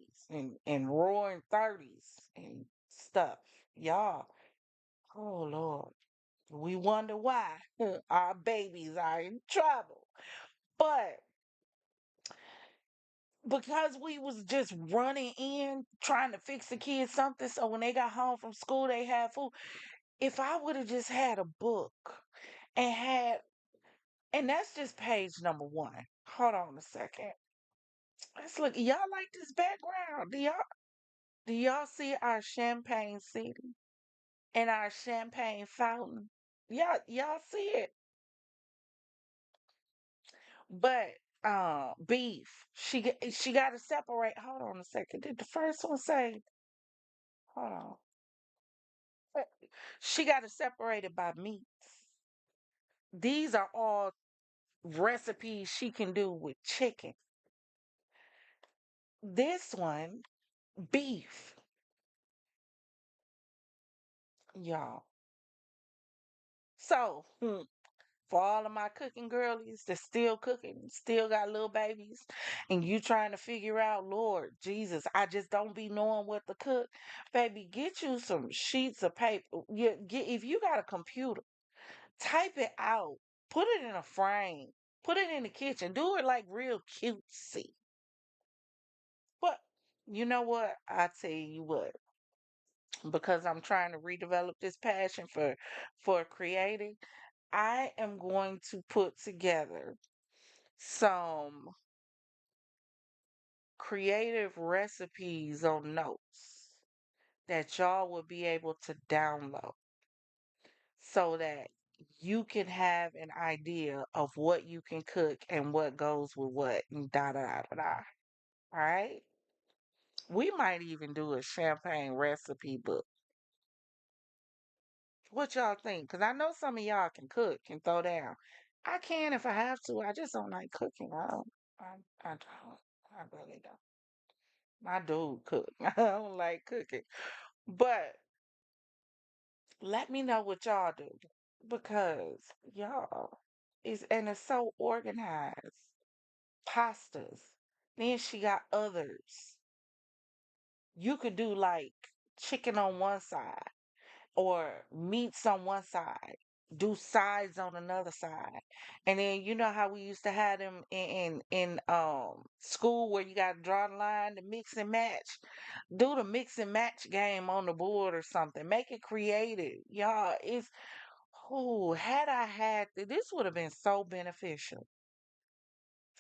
and roaring 30s and stuff. Y'all, oh Lord, we wonder why our babies are in trouble. But because we was just running in trying to fix the kids something so when they got home from school they had food. If I would have just had a book and had and that's just page number one. Hold on a second. Let's look. Y'all like this background? Do y'all see our champagne city and our champagne fountain? Y'all see it? But beef. She got to separate. Hold on a second. Did the first one say? Hold on. She got it separated by meats. These are all recipes she can do with chicken. This one, beef, y'all. So, for all of my cooking girlies that's still cooking, still got little babies, and you trying to figure out, Lord Jesus, I just don't be knowing what to cook. Baby, get you some sheets of paper. If you got a computer, type it out. Put it in a frame. Put it in the kitchen. Do it like real cutesy. But you know what? I tell you what, because I'm trying to redevelop this passion for creating, I am going to put together some creative recipes on notes that y'all will be able to download so that you can have an idea of what you can cook and what goes with what and da da da da da. All right? We might even do a champagne recipe book. What y'all think? Because I know some of y'all can cook and throw down. I can if I have to. I just don't like cooking. I don't. I really don't. My dude cook. I don't like cooking. But let me know what y'all do. Because y'all is and it's so organized. Pastas. Then she got others. You could do like chicken on one side or meats on one side, do sides on another side. And then you know how we used to have them in school where you got to draw the line to mix and match. Do the mix and match game on the board or something. Make it creative. Y'all, it's oh, had I had this would have been so beneficial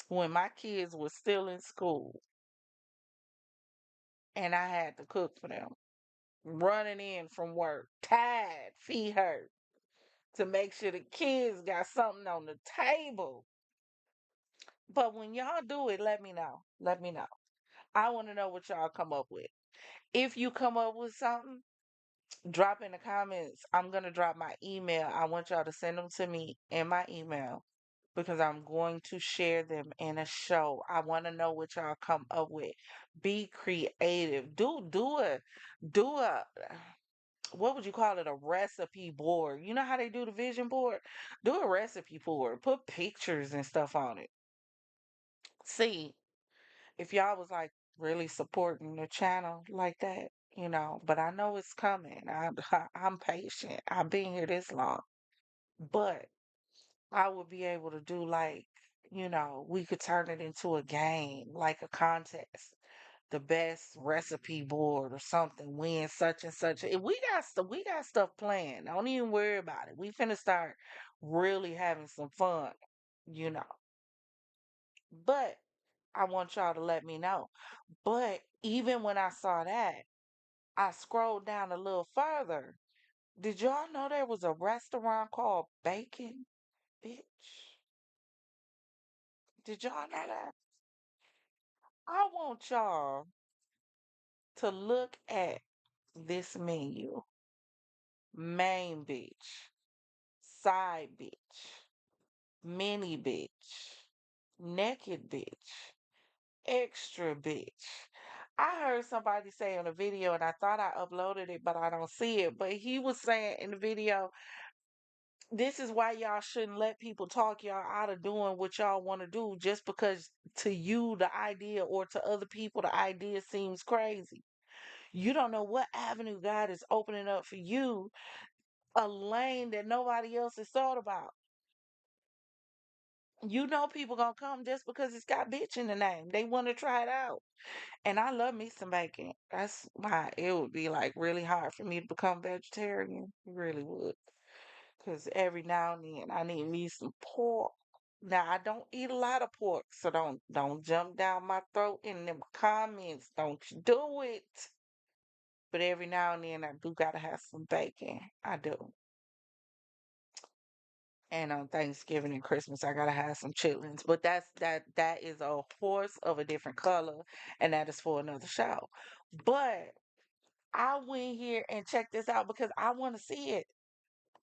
when my kids were still in school and I had to cook for them. Running in from work, tired, feet hurt, to make sure the kids got something on the table. But when y'all do it, let me know. Let me know. I want to know what y'all come up with. If you come up with something, Drop in the comments. I'm going to drop my email. I want y'all to send them to me in my email because I'm going to share them in a show. I want to know what y'all come up with. Be creative. Do a what would you call it? A recipe board. You know how they do the vision board? Do a recipe board. Put pictures and stuff on it. See, if y'all was like really supporting the channel like that, but I know it's coming. I'm patient. I've been here this long. But I would be able to do like, we could turn it into a game, like a contest. The best recipe board or something, win such and such. If we got stuff planned. Don't even worry about it. We finna start really having some fun, you know. But I want y'all to let me know. But even when I saw that, I scrolled down a little further. Did y'all know there was a restaurant called Bacon Bitch? Did y'all know that? I want y'all to look at this menu. Main bitch, side bitch, mini bitch, naked bitch, extra bitch. I heard somebody say in a video, and I thought I uploaded it, but I don't see it. But he was saying in the video, this is why y'all shouldn't let people talk y'all out of doing what y'all want to do just because to you the idea or to other people the idea seems crazy. You don't know what avenue God is opening up for you, a lane that nobody else has thought about. You know people gonna come just because it's got bitch in the name. They want to try it out. And I love me some bacon. That's why it would be like really hard for me to become vegetarian. It really would. Because every now and then I need me some pork. Now I don't eat a lot of pork, so don't jump down my throat in them comments. Don't you do it. But every now and then I do gotta have some bacon. I do. And on Thanksgiving and Christmas, I gotta have some chitlins. But that is a horse of a different color, and that is for another show. But I went here and checked this out because I want to see it.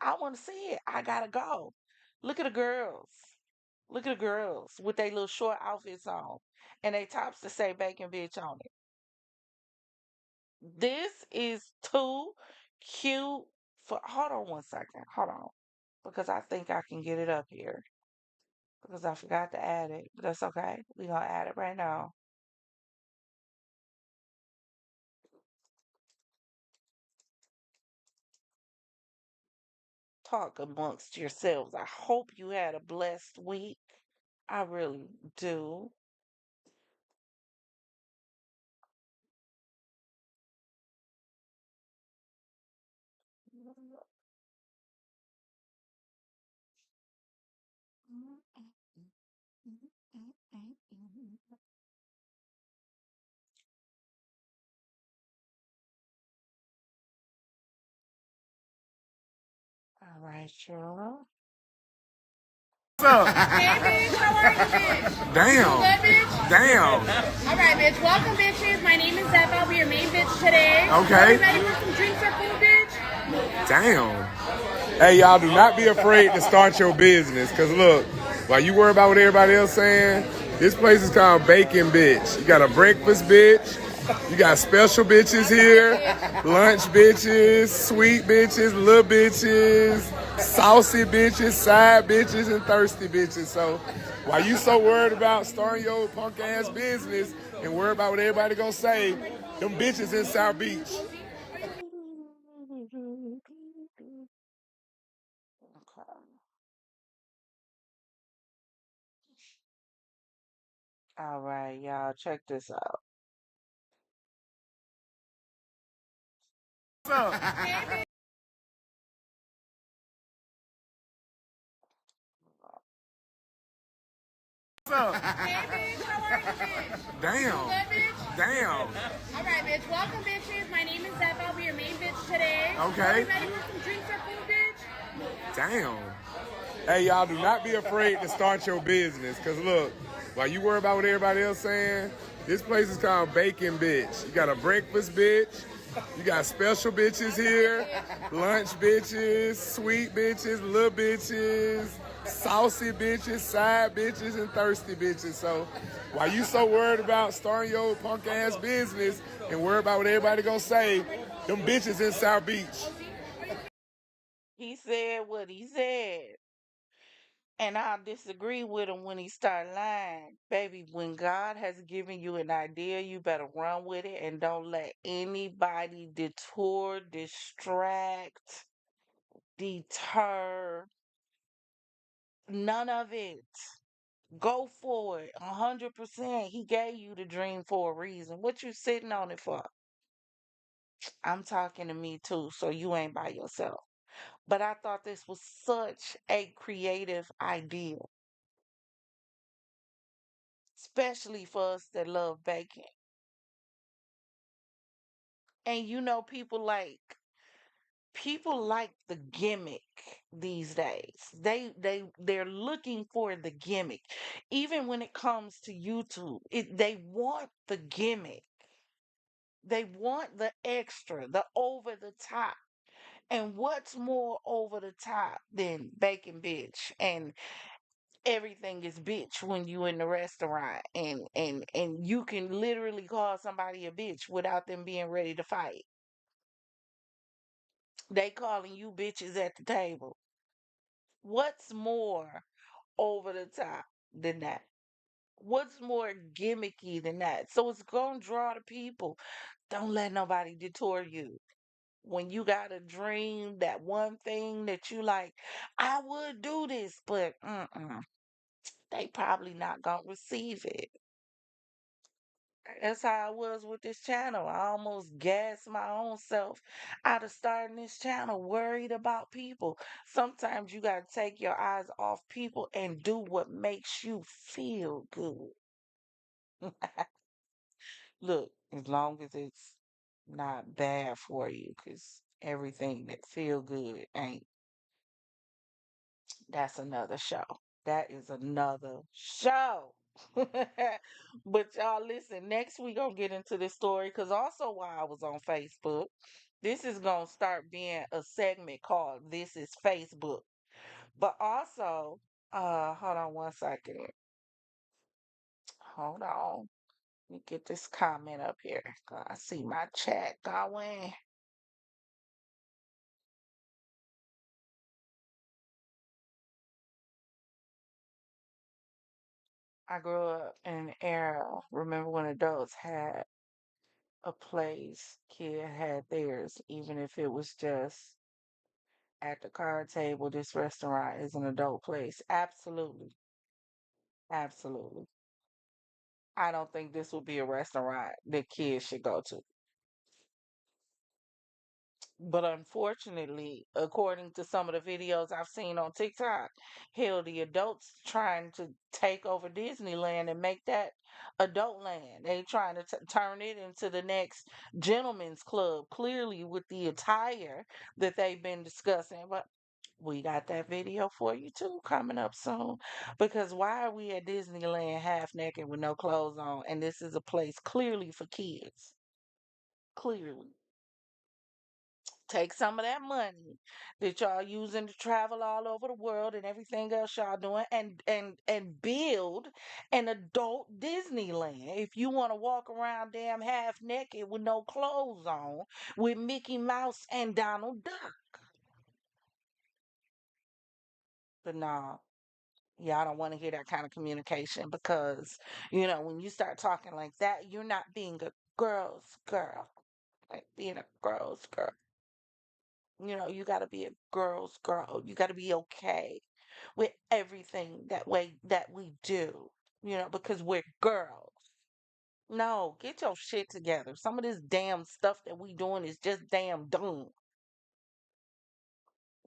I want to see it. I gotta go. Look at the girls. Look at the girls with their little short outfits on, and they tops to say "bacon bitch" on it. This is too cute. For hold on one second. Hold on, because I think I can get it up here. Because I forgot to add it. But that's okay. We're going to add it right now. Talk amongst yourselves. I hope you had a blessed week. I really do. All right, y'all. What's up? Hey, bitch, how are you, bitch? Damn. Good, bitch? Damn. All right, bitch. Welcome, bitches. My name is Zeph. I'll be your main bitch today. Okay. Are you ready for some drinks or food, bitch? Damn. Hey, y'all, do not be afraid to start your business. Because, look, while you worry about what everybody else saying, this place is called Bacon Bitch. You got a breakfast bitch. You got special bitches here. Lunch bitches, sweet bitches, little bitches, saucy bitches, side bitches, and thirsty bitches. So while you so worried about starting your punk ass business and worried about what everybody gonna say, them bitches in South Beach. Okay. All right, y'all. Check this out. What's up? What's up? Hey, bitch, how are you, bitch? Damn. Good, bitch? Damn. All right, bitch. Welcome, bitches. My name is Zeph. I'll be your main bitch today. Okay. Are you ready for some drinks or food, bitch? Damn. Hey, y'all, do not be afraid to start your business. Because, look, while you worry about what everybody else saying, this place is called Bacon Bitch. You got a breakfast bitch. You got special bitches here, lunch bitches, sweet bitches, little bitches, saucy bitches, side bitches, and thirsty bitches. So why you so worried about starting your punk ass business and worried about what everybody gonna say, them bitches in South Beach. He said what he said. And I disagree with him when he started lying. Baby, when God has given you an idea, you better run with it and don't let anybody detour, distract, deter. None of it. Go for it. 100%. He gave you the dream for a reason. What you sitting on it for? I'm talking to me too, so you ain't by yourself. But I thought this was such a creative idea, especially for us that love baking. And you know, people like the gimmick these days. They're looking for the gimmick. Even when it comes to YouTube, they want the gimmick. They want the extra, the over the top. And what's more over the top than bacon bitch? And everything is bitch when you in the restaurant, and you can literally call somebody a bitch without them being ready to fight. They calling you bitches at the table. What's more over the top than that? What's more gimmicky than that? So it's gonna draw the people. Don't let nobody detour you. When you got a dream, that one thing that you like, I would do this, but they probably not gonna receive it. That's how I was with this channel. I almost gassed my own self out of starting this channel, worried about people. Sometimes you got to take your eyes off people and do what makes you feel good. Look, as long as it's not bad for you, because everything that feel good ain't. That's another show. That is another show. But y'all listen, next we gonna get into this story because also while I was on Facebook, this is gonna start being a segment called This is Facebook. But also, hold on one second. Hold on. Let me get this comment up here. I see my chat going. I grew up in an era, remember when adults had a place, kid had theirs, even if it was just at the card table. This restaurant is an adult place. Absolutely. Absolutely. I don't think this would be a restaurant that kids should go to. But unfortunately, according to some of the videos I've seen on TikTok, hell, the adults trying to take over Disneyland and make that adult land. They trying to turn it into the next gentleman's club, clearly with the attire that they've been discussing. But we got that video for you too coming up soon. Because why are we at Disneyland half naked with no clothes on? And this is a place clearly for kids. Clearly. Take some of that money that y'all using to travel all over the world and everything else y'all doing, and build an adult Disneyland. If you want to walk around damn half naked with no clothes on with Mickey Mouse and Donald Duck. But no, yeah, I don't want to hear that kind of communication because, when you start talking like that, you're not being a girl's girl. Like being a girl's girl. You got to be a girl's girl. You got to be okay with everything that we do, because we're girls. No, get your shit together. Some of this damn stuff that we doing is just damn dumb.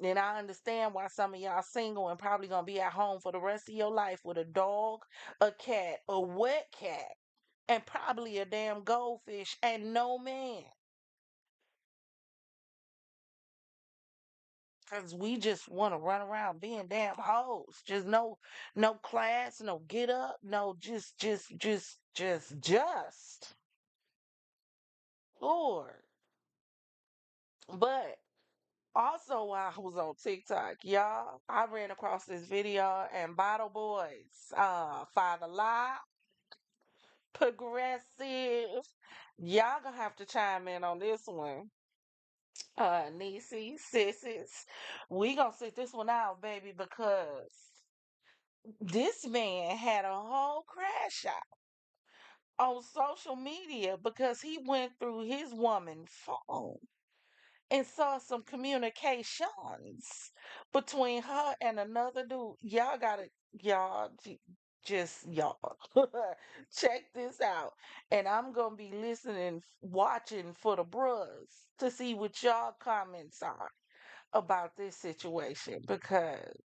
And I understand why some of y'all single and probably gonna be at home for the rest of your life with a dog, a cat, a wet cat, and probably a damn goldfish and no man. Cause we just want to run around being damn hoes. Just no class, no get up, no just. Lord. But also, while I was on TikTok, y'all, I ran across this video and Bottle Boys, Father Lie, Progressive. Y'all gonna have to chime in on this one. Nieces, sissies. We gonna sit this one out, baby, because this man had a whole crash out on social media because he went through his woman's phone and saw some communications between her and another dude. Y'all gotta, y'all, just y'all, check this out. And I'm gonna be listening, watching for the bros to see what y'all comments are about this situation because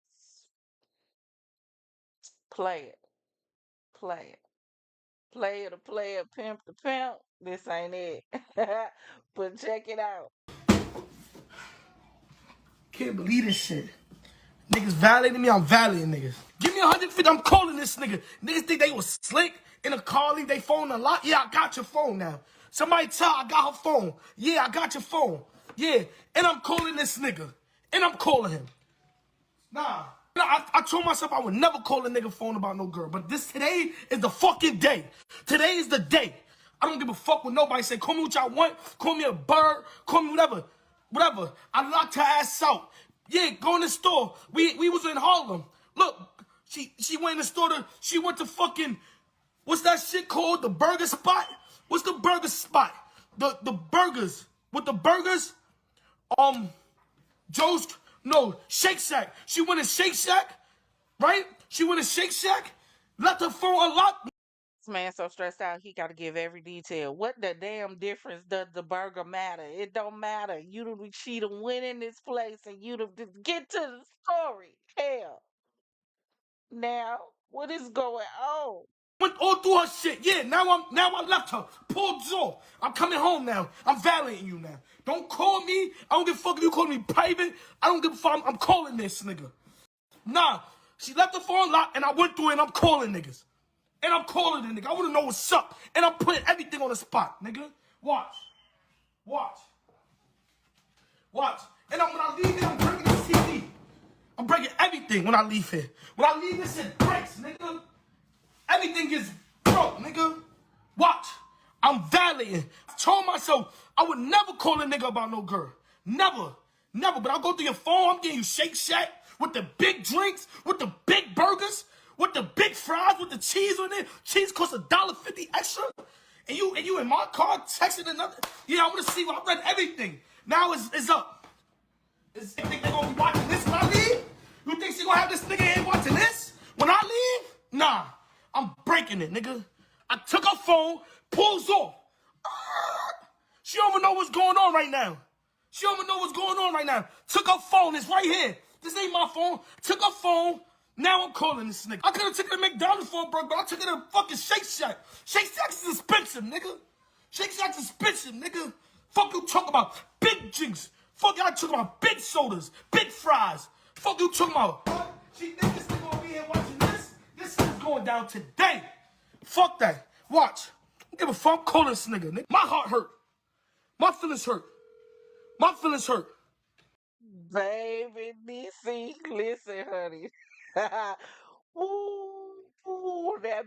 play it, play it. Player to player, pimp to pimp. This ain't it. But check it out. Can't believe this shit. Niggas violating me, I'm violating niggas. Give me 150, I'm calling this nigga. Niggas think they was slick in a car, leave their phone unlocked. Yeah, I got your phone now. Somebody tell I got her phone. Yeah, I got your phone. Yeah, and I'm calling this nigga. And I'm calling him. Nah. I told myself I would never call a nigga phone about no girl. But today is the fucking day. Today is the day. I don't give a fuck what nobody say. Call me what y'all want. Call me a bird. Call me whatever. Whatever. I locked her ass out. Yeah, go in the store. We was in Harlem. Look, she went in the store she went to fucking, what's that shit called? The burger spot? What's the burger spot? The burgers. With the burgers? Joe's, no, Shake Shack. She went to Shake Shack, right? She went to Shake Shack, left her phone unlocked. This man so stressed out, he got to give every detail. What the damn difference does the burger matter? It don't matter. She done went in this place and you done get to the story. Hell, now what is going on? Went all through her shit. Yeah, now I left her. Pulled off. I'm coming home now. I'm violating you now. Don't call me. I don't give a fuck if you call me private. I don't give a fuck. I'm calling this nigga. Nah, she left the phone locked and I went through it and I'm calling niggas. And I'm calling the nigga. I want to know what's up. And I'm putting everything on the spot, nigga. Watch. Watch. Watch. And when I leave here, I'm breaking the TV. I'm breaking everything when I leave here. When I leave this, it breaks, nigga. Everything is broke, nigga. Watch. I'm violating. I told myself I would never call a nigga about no girl. Never. Never. But I'll go through your phone. I'm getting you Shake Shack with the big drinks, with the big burgers, with the big fries, with the cheese on it. Cheese costs $1.50 extra. And you in my car texting another. Yeah, I want to see. I read everything. Now it's up. You think they're going to be watching this when I leave? You think she going to have this nigga here watching this when I leave? Nah. I'm breaking it, nigga. I took her phone, pulls off. She don't even know what's going on right now. She don't even know what's going on right now. Took her phone, it's right here. This ain't my phone. Took her phone, now I'm calling this nigga. I could have taken her to McDonald's for a burger, but I took her to fucking Shake Shack. Shake Shack's is expensive, nigga. Shake Shack's expensive, nigga. Fuck you talking about big drinks. Fuck y'all talking about big sodas, big fries. Fuck you talking about. What? She think this nigga gonna be here watching this? This is going down today. Fuck that. Watch. I don't give a fuck. I'm calling this nigga. My heart hurt. My feelings hurt. My feelings hurt. Baby, DC, listen, honey. Ooh, ooh, that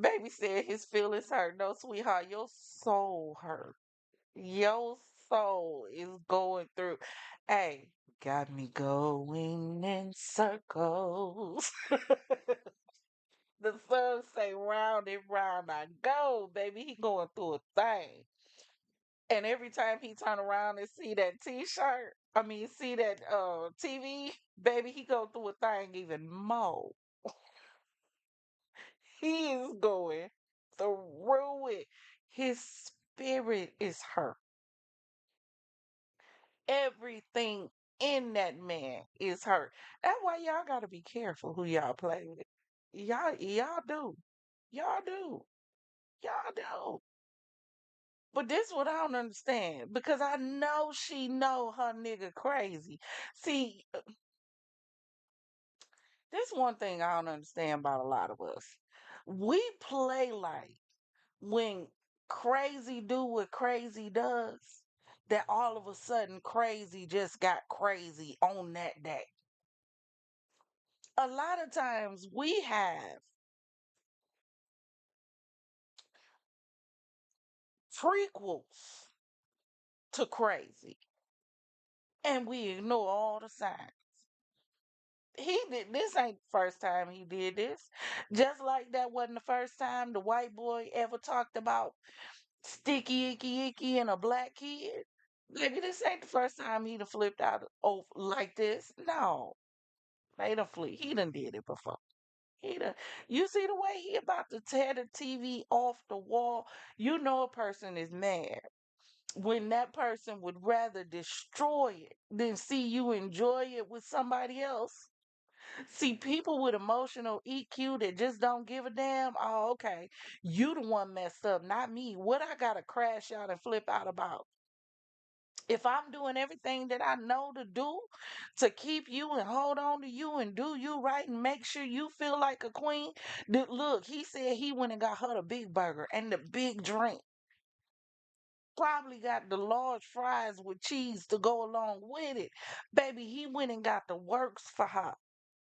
baby said his feelings hurt. No, sweetheart, your soul hurt. Your soul is going through. Hey, got me going in circles. The sun say round and round I go, baby. He going through a thing. And every time he turn around and see that T-shirt, see that TV, baby, he go through a thing even more. He is going through it. His spirit is hurt. Everything in that man is hurt. That's why y'all gotta be careful who y'all play with. Y'all do. Y'all do. Y'all do. But this what I don't understand because I know she know her nigga crazy. See, this one thing I don't understand about a lot of us. We play like when crazy do what crazy does, that all of a sudden crazy just got crazy on that day. A lot of times we have prequels to crazy and we ignore all the signs. This ain't the first time he did this. Just like that wasn't the first time the white boy ever talked about sticky icky icky and a black kid. Nigga, this ain't the first time he done flipped out like this. No. He done did it before. He done, you see the way he about to tear the TV off the wall? You know a person is mad when that person would rather destroy it than see you enjoy it with somebody else. See, people with emotional EQ that just don't give a damn. Oh, okay. You the one messed up, not me. What I gotta crash out and flip out about? If I'm doing everything that I know to do to keep you and hold on to you and do you right and make sure you feel like a queen, look, he said he went and got her the big burger and the big drink. Probably got the large fries with cheese to go along with it. Baby, he went and got the works for her.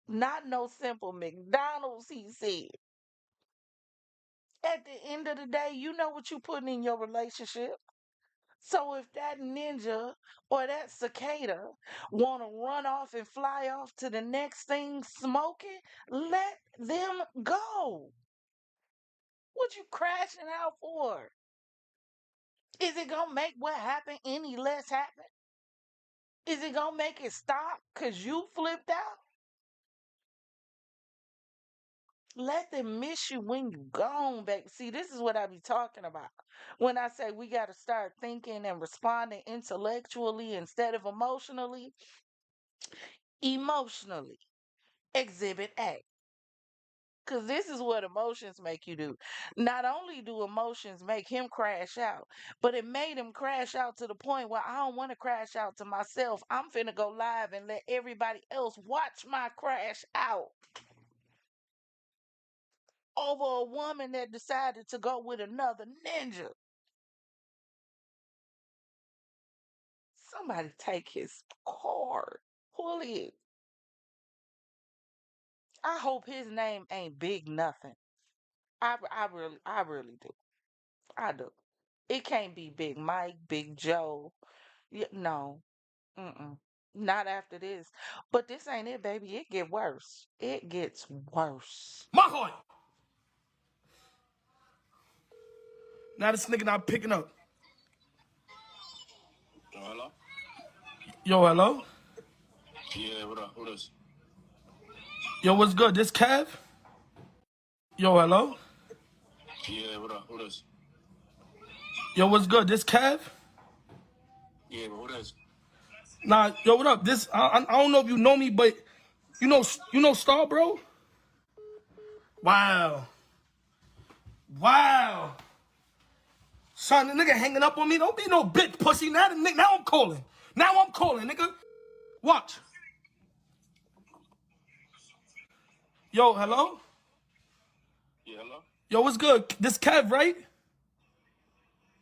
Not no simple McDonald's, he said. At the end of the day, you know what you putting in your relationship. So if that ninja or that cicada want to run off and fly off to the next thing smoking, let them go. What you crashing out for? Is it going to make what happened any less happen? Is it going to make it stop because you flipped out? Let them miss you when you gone, baby. See, this is what I be talking about. When I say we got to start thinking and responding intellectually instead of emotionally. Emotionally. Exhibit A. Because this is what emotions make you do. Not only do emotions make him crash out, but it made him crash out to the point where I don't want to crash out to myself. I'm finna go live and let everybody else watch my crash out over a woman that decided to go with another ninja. Somebody take his card. Pull it. I hope his name ain't Big Nothing. I really do. I do. It can't be Big Mike, Big Joe. No. Mm-mm. Not after this. But this ain't it, baby. It get worse. It gets worse. My heart. Now this nigga not picking up. Hello? Yo, hello? Yeah, what up? What is? Yo, what's good? This Kev? Yo, hello? Yeah, what up? What is? Yo, what's good? This Kev? Yeah, but what is? Nah, yo, what up? This I don't know if you know me, but you know Star, bro? Wow. Wow. Son, the nigga hanging up on me. Don't be no bitch pussy. Now I'm calling. Now I'm calling, nigga. Watch. Yo, hello? Yeah, hello? Yo, what's good? This Kev, right?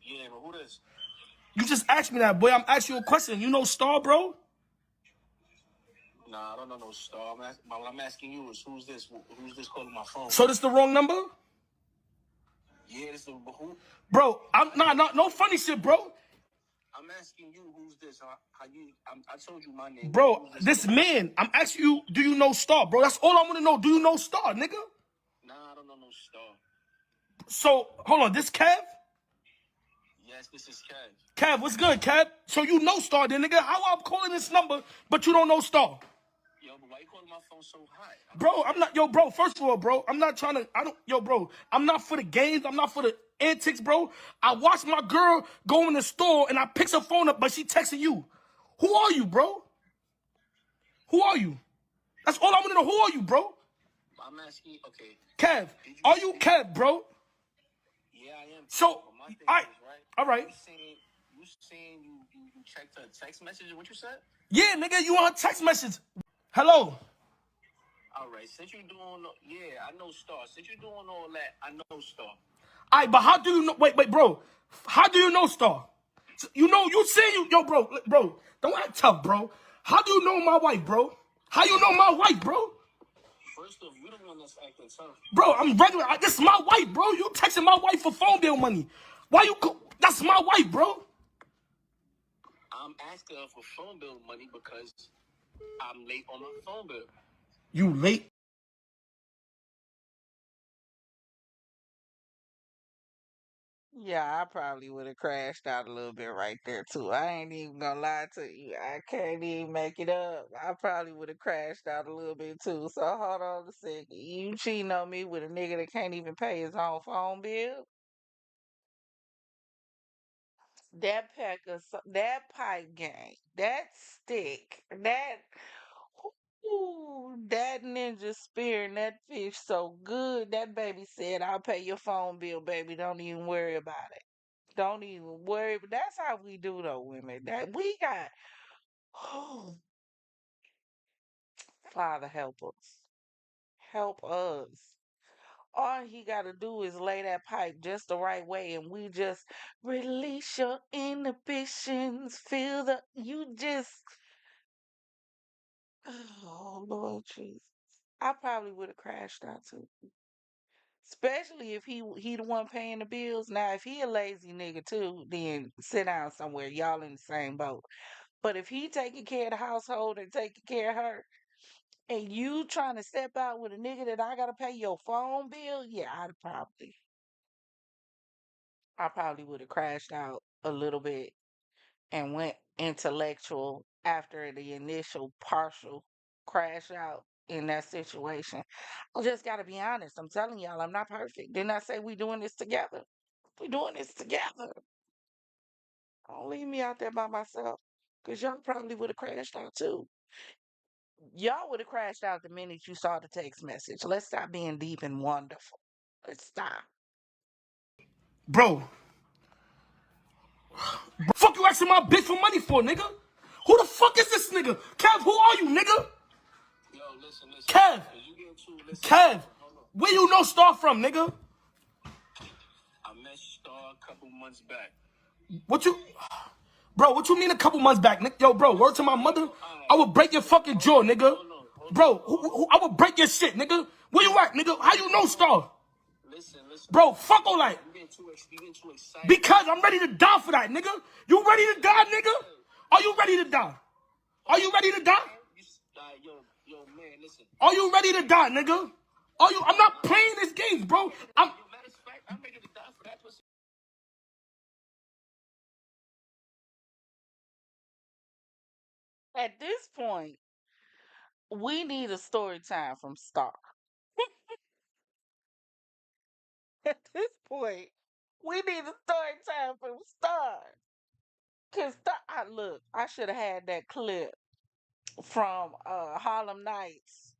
Yeah, but who this? You just asked me that, boy. I'm asking you a question. You know Star, bro? Nah, I don't know no Star. What I'm asking you is who's this? Who's this calling my phone? So this the wrong number? Yeah, this the who? Bro, no funny shit, bro. I'm asking you who's this? I told you my name. Bro, this man, I'm asking you, do you know Star, bro? That's all I want to know. Do you know Star, nigga? Nah, I don't know no Star. So, hold on, this Kev? Yes, this is Kev. Kev, what's good, Kev? So you know Star, then, nigga. How I'm calling this number, but you don't know Star? Yo, but why you calling my phone so high? Bro, I'm not, yo, bro, first of all, bro, I'm not trying to, bro, I'm not for the games, I'm not for the antics, bro. I watched my girl go in the store and I picked her phone up, but she texting you. Who are you, bro? Who are you? That's all I want to know. Who are you, bro? I'm asking, okay. Kev, are you Kev, bro? Yeah, I am. So, all right. You saying you checked her text message? What you said? Yeah, nigga, you on her text message. Hello. All right, since you're doing, yeah, I know Star. Since you're doing all that, I know Star. All right, but how do you know, wait, bro. How do you know Star? You know, you say yo, bro, don't act tough, bro. How do you know my wife, bro? How you know my wife, bro? First off, you the one that's acting tough. Bro, I'm regular. This is my wife, bro. You texting my wife for phone bill money. Why you? That's my wife, bro. I'm asking her for phone bill money because I'm late on my phone bill. You late? Yeah, I probably would have crashed out a little bit right there too. I ain't even gonna lie to you. I can't even make it up. I probably would have crashed out a little bit too. So hold on a second. You cheating on me with a nigga that can't even pay his own phone bill? That that pipe game, that stick, that ninja spear and that fish so good. That baby said, "I'll pay your phone bill, baby. Don't even worry about it. Don't even worry." But that's how we do though, women. That we got. Oh, Father, help us. Help us. All he got to do is lay that pipe just the right way, and we just release your inhibitions. Feel the you just. Oh Lord Jesus, I probably would have crashed out too. Especially if he the one paying the bills. Now, if he a lazy nigga too, then sit down somewhere. Y'all in the same boat. But if he taking care of the household and taking care of her, and you trying to step out with a nigga that I gotta pay your phone bill, yeah, I probably would have crashed out a little bit and went intellectual after the initial partial crash out in that situation. I just gotta be honest. I'm telling y'all, I'm not perfect. Didn't I say we doing this together? We doing this together. Don't leave me out there by myself. Cause y'all probably would have crashed out too. Y'all would have crashed out the minute you saw the text message. Let's stop being deep and wonderful. Let's stop. Bro, fuck you asking my bitch for money for, nigga? Who the fuck is this nigga? Kev, who are you, nigga? Yo, listen. Kev, You getting too, listen. Kev, Hold on. where you know Star from, nigga? I met Star a couple months back. What you... Bro, what you mean a couple months back, nigga? Yo, bro, word to my mother, I would break your fucking jaw, nigga. Bro, I would break your shit, nigga. Where you at, nigga? How you know Star? Listen. Bro, fuck all that. You getting too excited. Because I'm ready to die for that, nigga. You ready to die, nigga? Are you ready to die? Are you ready to die? Yo, man, listen. Are you ready to die, nigga? Are you? I'm not playing this game, bro. Matter of fact, I'm ready to die for that pussy. At this point, we need a story time from Star. At this point, we need a story time from Star. Cause Star, look, I should have had that clip from Harlem Nights.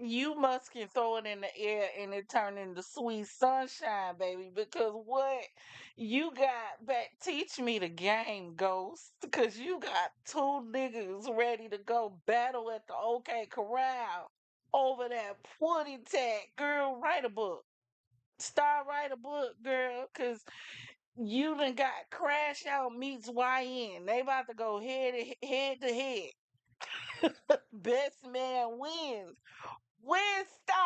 You must can throw it in the air and it turn into sweet sunshine, baby. Because what you got back, teach me the game, Ghost. Because you got two niggas ready to go battle at the OK Corral over that putty tag. Girl, write a book. Start write a book, girl. Because you done got Crash Out meets YN. They about to go head to head. Best man wins. Where's Star?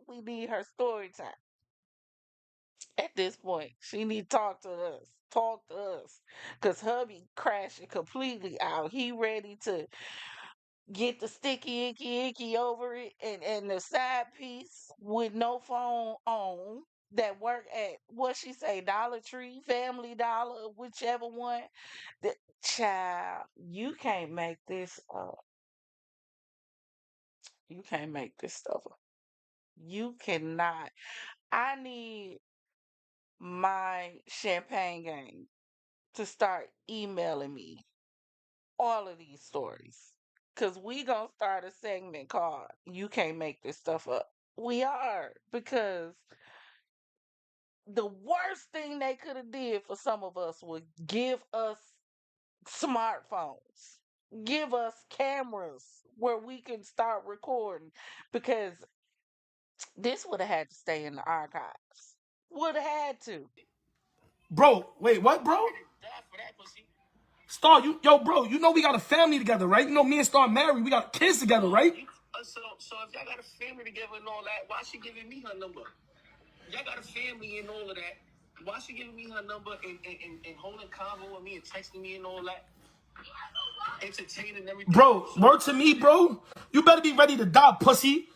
We need her story time. At this point, she need to talk to us. Talk to us. Cause hubby crashing completely out. He ready to get the sticky icky over it and the side piece with no phone on that work at what she say, Dollar Tree, Family Dollar, whichever one. The child, you can't make this up. You can't make this stuff up. You cannot. I need my champagne game to start emailing me all of these stories. Cause we gonna start a segment called You Can't Make This Stuff Up. We are, because the worst thing they could have did for some of us would give us smartphones. Give us cameras where we can start recording, because this would have had to stay in the archives. Would have had to. Bro, wait, what, bro? Die for that pussy. Star, bro, you know we got a family together, right? You know me and Star married. We got kids together, right? So if y'all got a family together and all that, why she giving me her number? Y'all got a family and all of that. Why she giving me her number and holding convo with me and texting me and all that? Entertaining everything. Bro, word to me, bro. You better be ready to die, pussy.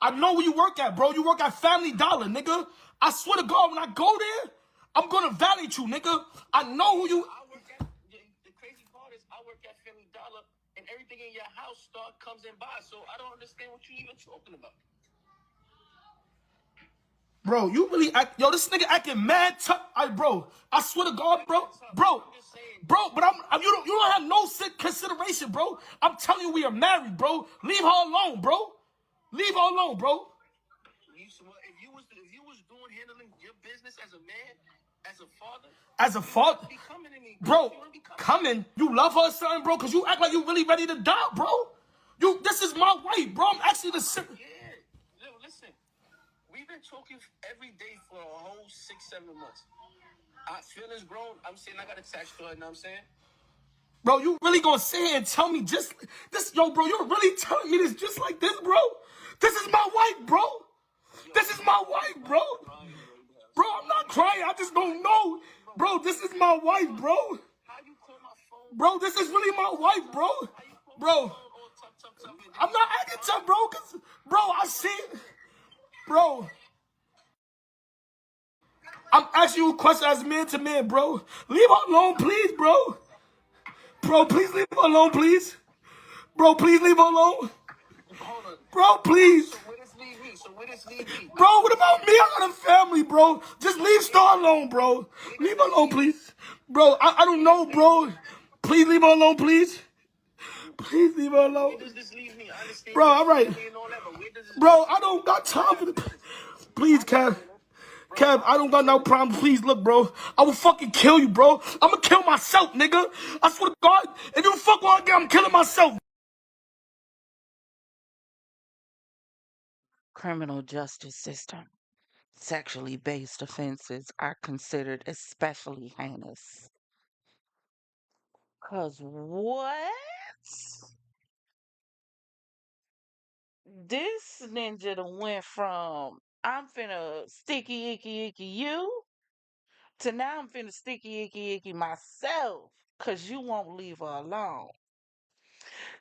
I know where you work at, bro. You work at Family Dollar, nigga. I swear to God, when I go there, I'm gonna validate you, nigga. I know who you... The crazy part is I work at Family Dollar and everything in your house comes and buys. So I don't understand what you even talking about. Bro, you really act... Yo, this nigga acting mad tough. Bro, I swear to God, bro. Bro, but you don't have no consideration, bro. I'm telling you we are married, bro. Leave her alone, bro. Leave her alone, bro. If you was doing handling your business as a man, as a father, bro, coming. You love her, son, bro, because you act like you really ready to die, bro. This is my wife, bro. I'm actually the Yeah, listen. We've been talking every day for a whole 6-7 months. Feelings grown. I'm saying I got a text to her. You know what I'm saying? Bro, you really gonna sit here and tell me just this, yo, bro? You're really telling me this just like this, bro? This is my wife, bro. This is my wife, bro. Bro, I'm not crying. I just don't know, bro. This is my wife, bro. Bro, this is really my wife, bro. Bro, I'm not acting tough, bro. Cause, bro, I see it, bro. I'm asking you a question as man to man, bro. Leave her alone, please, bro. Bro, please leave her alone, please. Bro, please leave her alone. Bro, please. Bro, what about me? I got a family, bro. Just leave Star alone, bro. Leave her alone, please. Bro, I don't know, bro. Please leave her alone, please. Please leave her alone. Bro, all right. Bro, I don't got time for this. Please, Kev. Kev, I don't got no problem. Please, look, bro. I will fucking kill you, bro. I'm gonna kill myself, nigga. I swear to God. If you fuck one again, I'm killing myself. Criminal justice system. Sexually based offenses are considered especially heinous. Cause what? This ninja done went from I'm finna sticky icky icky you to now I'm finna sticky icky icky myself. Cause you won't leave her alone.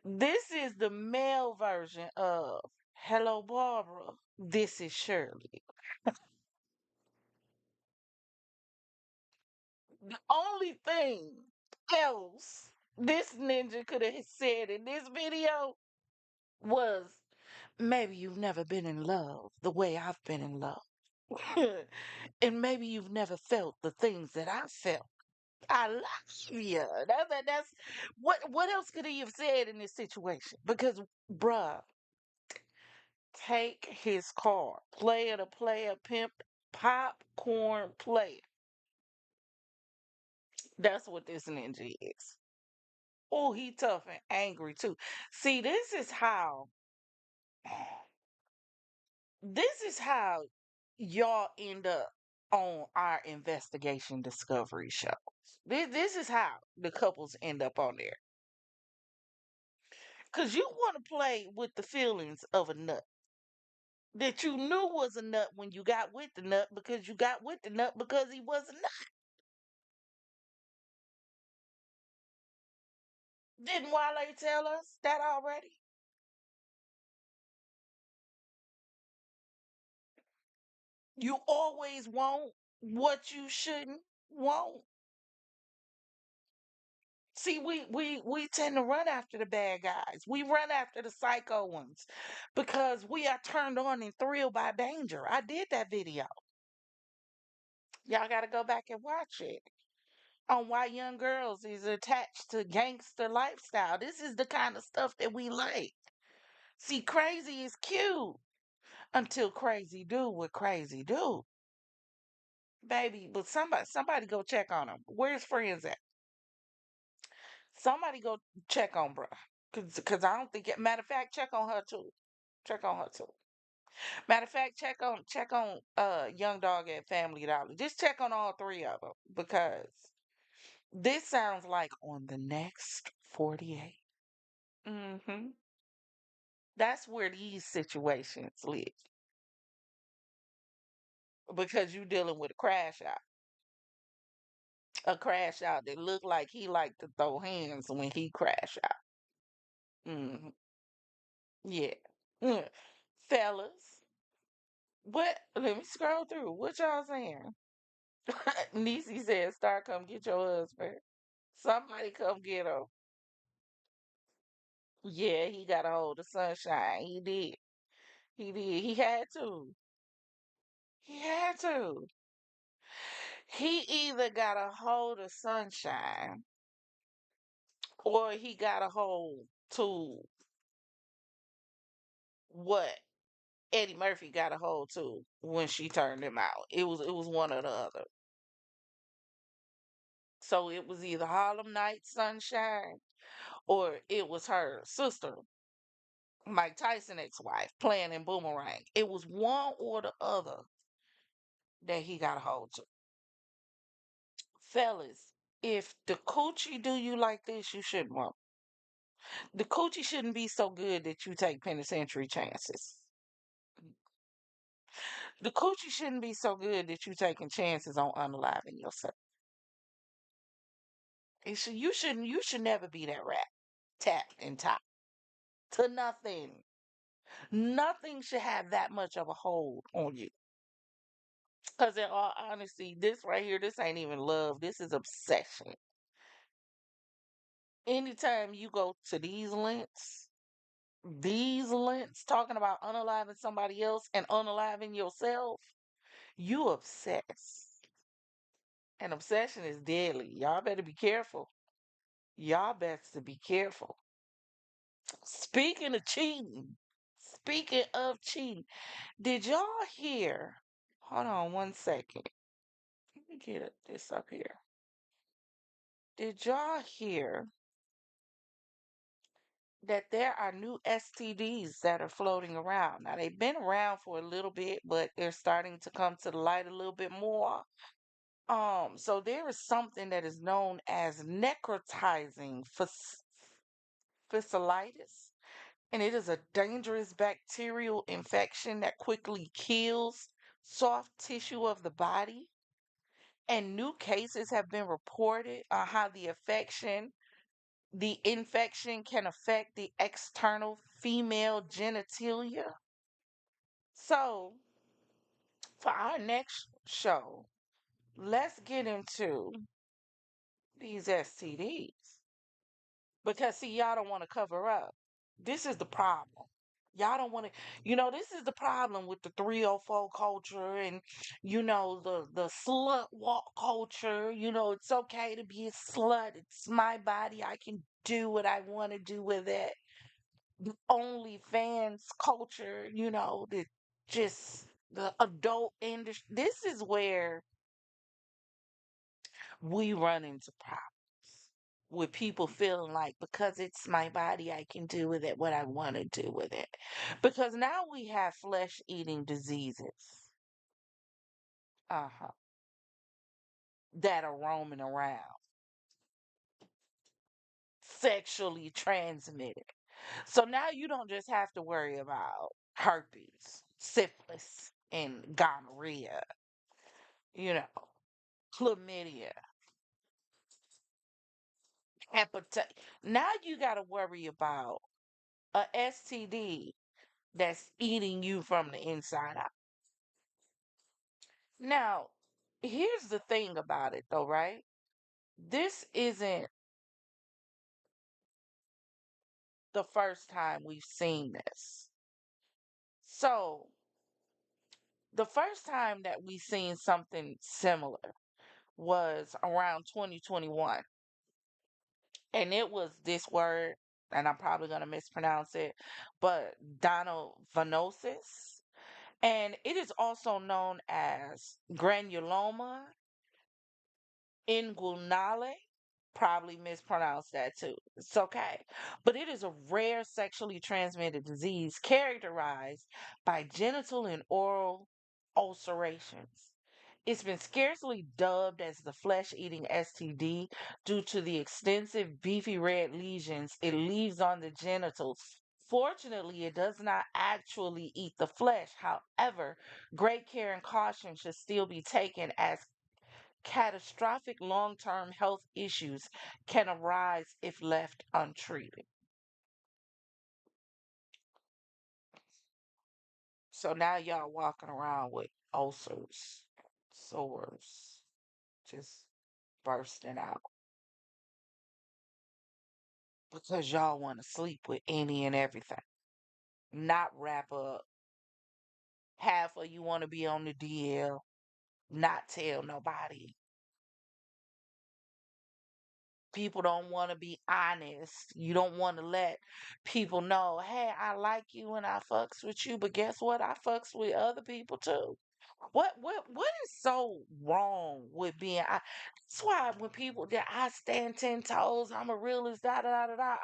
This is the male version of Hello Barbara. This is Shirley. The only thing else this ninja could have said in this video was maybe you've never been in love the way I've been in love. And maybe you've never felt the things that I felt. I love you. That's what else could he have said in this situation? Because bruh, take his car. Player to player, pimp, popcorn player. That's what this ninja is. Oh, he tough and angry too. See, this is how y'all end up on our investigation discovery show. This is how the couples end up on there. Cause you want to play with the feelings of a nut that you knew was a nut when you got with the nut because you got with the nut because he was a nut. Didn't Wale tell us that already? You always want what you shouldn't want. See, we tend to run after the bad guys. We run after the psycho ones because we are turned on and thrilled by danger. I did that video. Y'all got to go back and watch it on why young girls is attached to gangster lifestyle. This is the kind of stuff that we like. See, crazy is cute until crazy do what crazy do. Baby, but somebody go check on him. Where's friends at? Somebody go check on bruh. Cause I don't think matter of fact, check on her too. Check on her too. Matter of fact, check on young dog at Family Dollar. Just check on all three of them because This sounds like on the next 48. Mm-hmm. That's where these situations live because you dealing with a crash out that looked like he liked to throw hands when he crash out. Hmm. Yeah. Mm. Fellas, what? Let me scroll through. What y'all saying? Niecy said, "Star, come get your husband. Somebody come get him." Yeah, he got a hold of sunshine. He did. He did. He had to. He had to. He either got a hold of sunshine or he got a hold to what Eddie Murphy got a hold to when she turned him out. It was one or the other. So it was either Harlem Night Sunshine or it was her sister, Mike Tyson ex-wife, playing in Boomerang. It was one or the other that he got a hold to. Fellas, if the coochie do you like this, you shouldn't want. The coochie shouldn't be so good that you take penitentiary chances. The coochie shouldn't be so good that you taking chances on unaliving yourself. You should never be that rat tapped and top to nothing. Nothing should have that much of a hold on you. Because in all honesty, this right here, this ain't even love. This is obsession. Anytime you go to these lengths, talking about unaliving somebody else and unaliving yourself, you obsessed. And obsession is deadly. Y'all better be careful. Y'all best to be careful. Speaking of cheating, speaking of cheating, did y'all hear? Hold on one second. Let me get this up here. Did y'all hear that there are new STDs that are floating around? Now, they've been around for a little bit, but they're starting to come to the light a little bit more. So there is something that is known as necrotizing fasciitis, and it is a dangerous bacterial infection that quickly kills soft tissue of the body. And new cases have been reported on how the infection can affect the external female genitalia. So, for our next show, let's get into these STDs. Because, see, y'all don't want to cover up. This is the problem. Y'all don't want to, this is the problem with the 304 culture and, the slut walk culture. It's okay to be a slut. It's my body. I can do what I want to do with it. The OnlyFans culture, just the adult industry. This is where we run into problems with people feeling like because it's my body, I can do with it what I want to do with it. Because now we have flesh eating diseases uh-huh, that are roaming around, sexually transmitted. So now you don't just have to worry about herpes, syphilis, and gonorrhea, you know, chlamydia, hepatitis. Now you got to worry about a STD that's eating you from the inside out. Now, here's the thing about it though, right? This isn't the first time we've seen this. So, the first time that we seen something similar was around 2021. And it was this word, and I'm probably going to mispronounce it, but Donovannosis. And it is also known as granuloma inguinale. Probably mispronounced that too. It's okay. But it is a rare sexually transmitted disease characterized by genital and oral ulcerations It's been scarcely dubbed as the flesh eating STD due to the extensive beefy red lesions it leaves on the genitals. Fortunately, it does not actually eat the flesh. However, great care and caution should still be taken as catastrophic long term health issues can arise if left untreated. So now y'all walking around with ulcers, sores, just bursting out because y'all want to sleep with any and everything, not wrap up. Half of you want to be on the DL, not tell nobody. People don't want to be honest. You don't want to let people know, hey, I like you and I fucks with you, but guess what? I fucks with other people too. What is so wrong with being? That's why when people that I stand 10 toes, I'm a realist, da da da da da.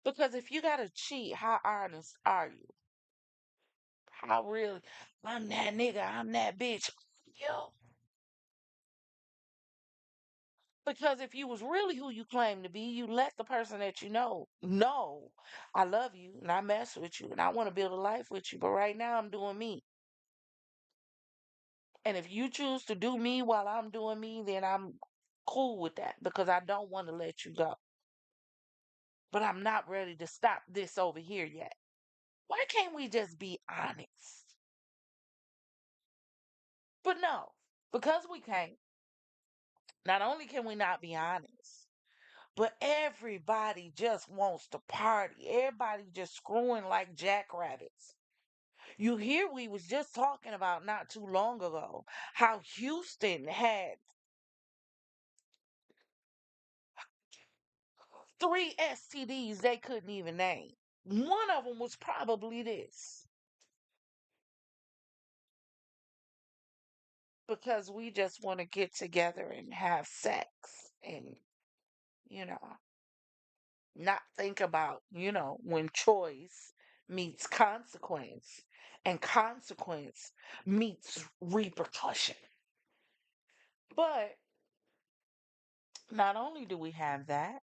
Because if you gotta cheat, how honest are you? How real? I'm that nigga. I'm that bitch. Yo. Because if you was really who you claim to be, you let the person that you know I love you and I mess with you and I want to build a life with you. But right now I'm doing me. And if you choose to do me while I'm doing me, then I'm cool with that because I don't want to let you go. But I'm not ready to stop this over here yet. Why can't we just be honest? But no, because we can't, not only can we not be honest, but everybody just wants to party. Everybody just screwing like jackrabbits. You hear we was just talking about not too long ago how Houston had 3 STDs they couldn't even name. One of them was probably this. Because we just want to get together and have sex and, you know, not think about, when choice meets consequence and consequence meets repercussion. But not only do we have that,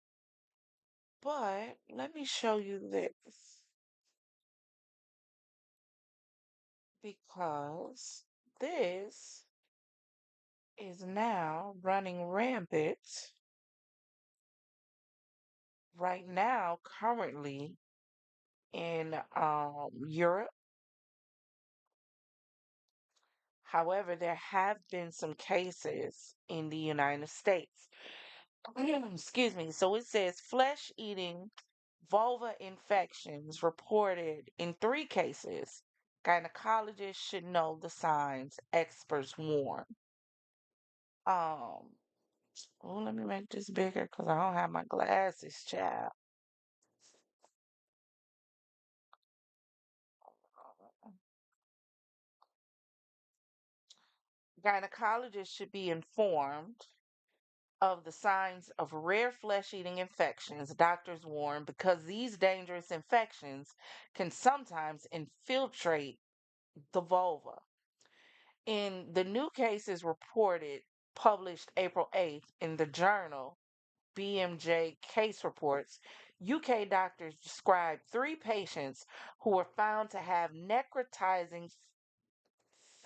but let me show you this because this is now running rampant right now, currently in Europe. However, there have been some cases in the United States. Excuse me. So it says flesh eating vulva infections reported in 3 cases. Gynecologists should know the signs, experts warn. Um, oh, let me make this bigger because I don't have my glasses, child. Gynecologists should be informed of the signs of rare flesh eating infections, doctors warn, because these dangerous infections can sometimes infiltrate the vulva. In the new cases reported, published April 8th in the journal BMJ Case Reports, UK doctors described 3 patients who were found to have necrotizing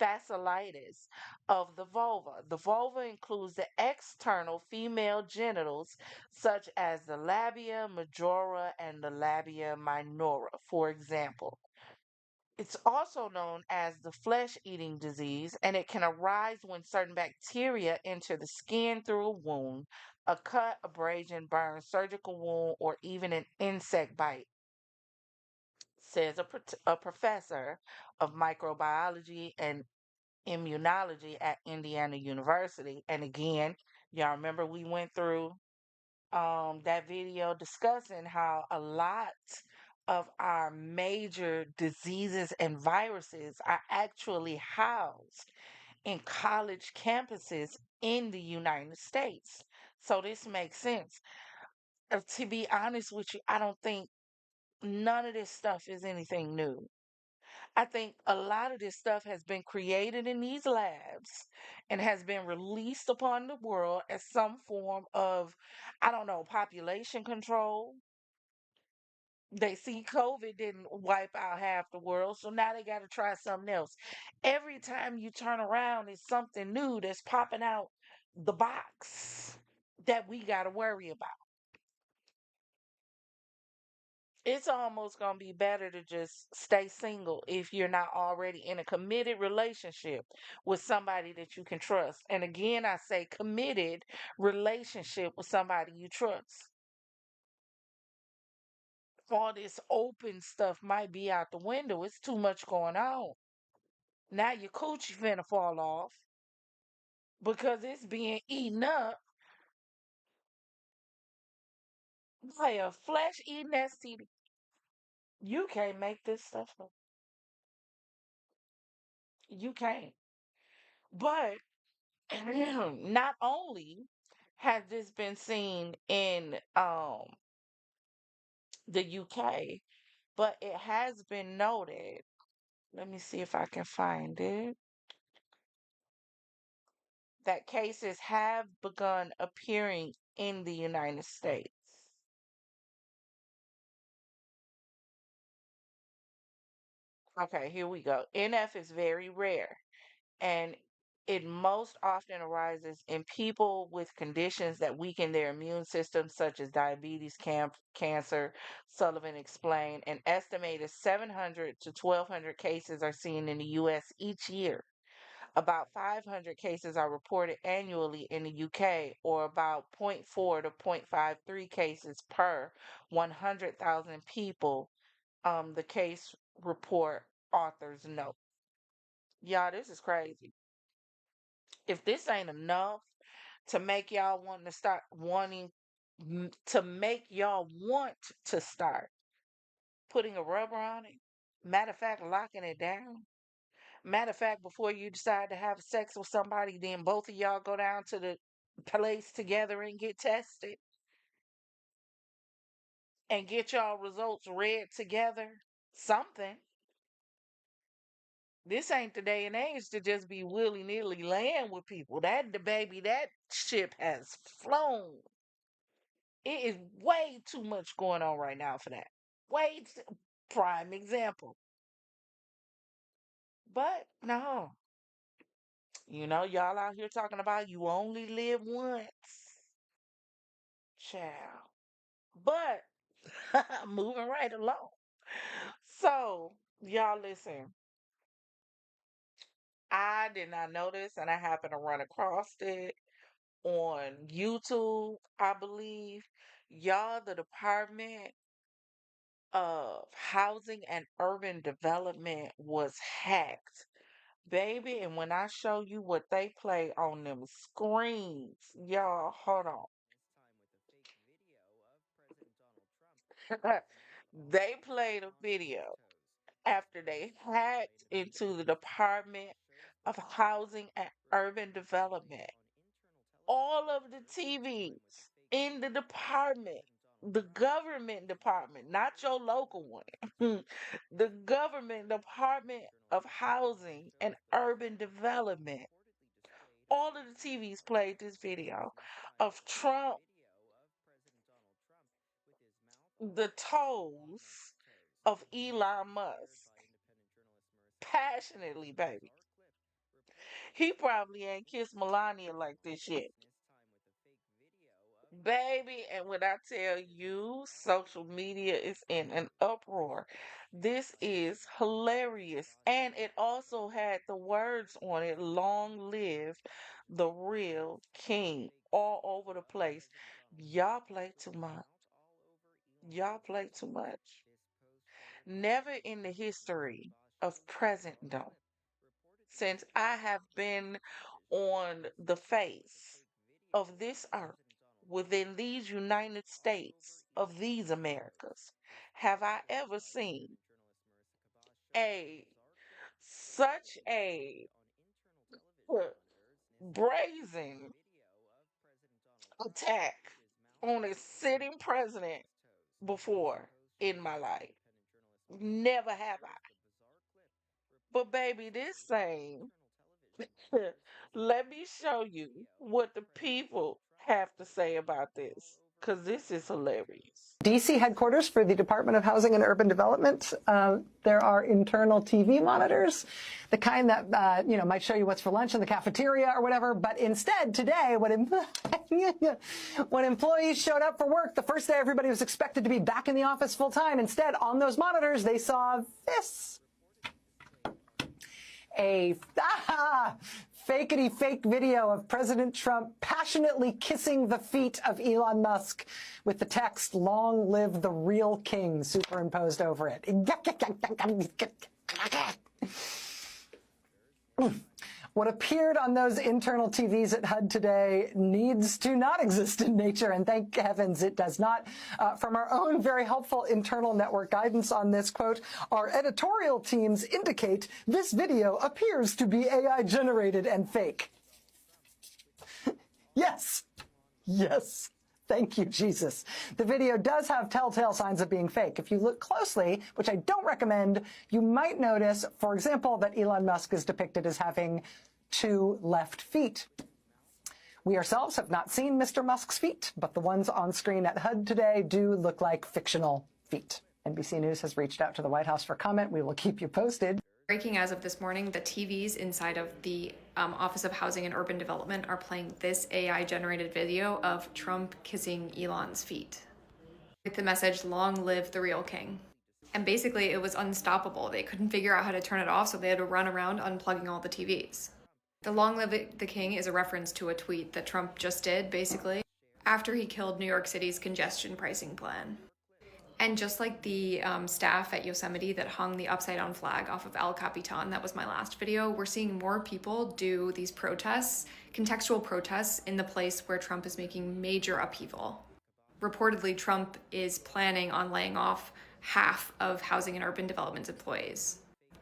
fasciitis of the vulva. The vulva includes the external female genitals, such as the labia majora and the labia minora, for example. It's also known as the flesh eating disease, and it can arise when certain bacteria enter the skin through a wound, a cut, abrasion, burn, surgical wound, or even an insect bite, says a professor of microbiology and immunology at Indiana University. And again, y'all remember we went through that video discussing how a lot of our major diseases and viruses are actually housed in college campuses in the United States. So this makes sense. To be honest with you, I don't think none of this stuff is anything new. I think a lot of this stuff has been created in these labs and has been released upon the world as some form of, I don't know, population control. They see COVID didn't wipe out half the world, so now they got to try something else. Every time you turn around, it's something new that's popping out the box that we got to worry about. It's almost going to be better to just stay single if you're not already in a committed relationship with somebody that you can trust. And again, I say committed relationship with somebody you trust. All this open stuff might be out the window. It's too much going on. Now your coochie finna fall off because it's being eaten up by a flesh eating STD. You can't make this stuff up. You can't. But not only has this been seen in the UK, but it has been noted. Let me see if I can find it. That cases have begun appearing in the United States. Okay, here we go. NF is very rare, and it most often arises in people with conditions that weaken their immune system, such as diabetes, cancer. Sullivan explained an estimated 700 to 1,200 cases are seen in the U.S. each year. About 500 cases are reported annually in the UK, or about zero point 0.4 to 0.53 cases per 100,000 people. The case report authors note. Y'all, this is crazy. If this ain't enough to make y'all want to start wanting to make y'all want to start putting a rubber on it, matter of fact, locking it down. Matter of fact, before you decide to have sex with somebody, then both of y'all go down to the place together and get tested and get y'all results read together. Something. This ain't the day and age to just be willy nilly laying with people. That the baby, that ship has flown. It is way too much going on right now for that. Way too, prime example. But no, y'all out here talking about you only live once. Child. But moving right along. So, y'all listen. I did not know this, and I happened to run across it on YouTube, I believe. Y'all, the Department of Housing and Urban Development was hacked. Baby, and when I show you what they play on them screens, y'all, hold on. They played a video after they hacked into the Department of Housing and Urban Development. All of the TVs in the department, the government department, not your local one, the government Department of Housing and Urban Development, all of the TVs played this video of Trump, the toes of Elon Musk, passionately, baby. He probably ain't kissed Melania like this yet. Baby, and when I tell you, social media is in an uproar. This is hilarious. And it also had the words on it, long live the real king, all over the place. Y'all play too much. Y'all play too much. Never in the history of Presentdom, since I have been on the face of this earth, within these United States of these Americas, have I ever seen a such a brazen attack on a sitting president before in my life. Never have I. But baby, this same, let me show you what the people have to say about this, because this is hilarious. DC headquarters for the Department of Housing and Urban Development. There are internal TV monitors, the kind that might show you what's for lunch in the cafeteria or whatever. But instead, today, when employees showed up for work, the first day everybody was expected to be back in the office full time. Instead, on those monitors, they saw this. A fakety fake video of President Trump passionately kissing the feet of Elon Musk with the text, "Long live the real king," superimposed over it. What appeared on those internal TVs at HUD today needs to not exist in nature, and thank heavens it does not. From our own very helpful internal network guidance on this, quote, "Our editorial teams indicate this video appears to be AI generated and fake." Yes. Yes. Thank you, Jesus. The video does have telltale signs of being fake. If you look closely, which I don't recommend, you might notice, for example, that Elon Musk is depicted as having 2 left feet. We ourselves have not seen Mr. Musk's feet, but the ones on screen at HUD today do look like fictional feet. NBC News has reached out to the White House for comment. We will keep you posted. Breaking as of this morning, the TVs inside of the Office of Housing and Urban Development are playing this AI-generated video of Trump kissing Elon's feet with the message, "Long live the real king." And basically, it was unstoppable. They couldn't figure out how to turn it off, so they had to run around unplugging all the TVs. The "Long live the king" is a reference to a tweet that Trump just did, basically, after he killed New York City's congestion pricing plan. And just like the staff at Yosemite that hung the upside-down flag off of El Capitan, that was my last video, we're seeing more people do these protests, contextual protests, in the place where Trump is making major upheaval. Reportedly, Trump is planning on laying off half of Housing and Urban Development's employees,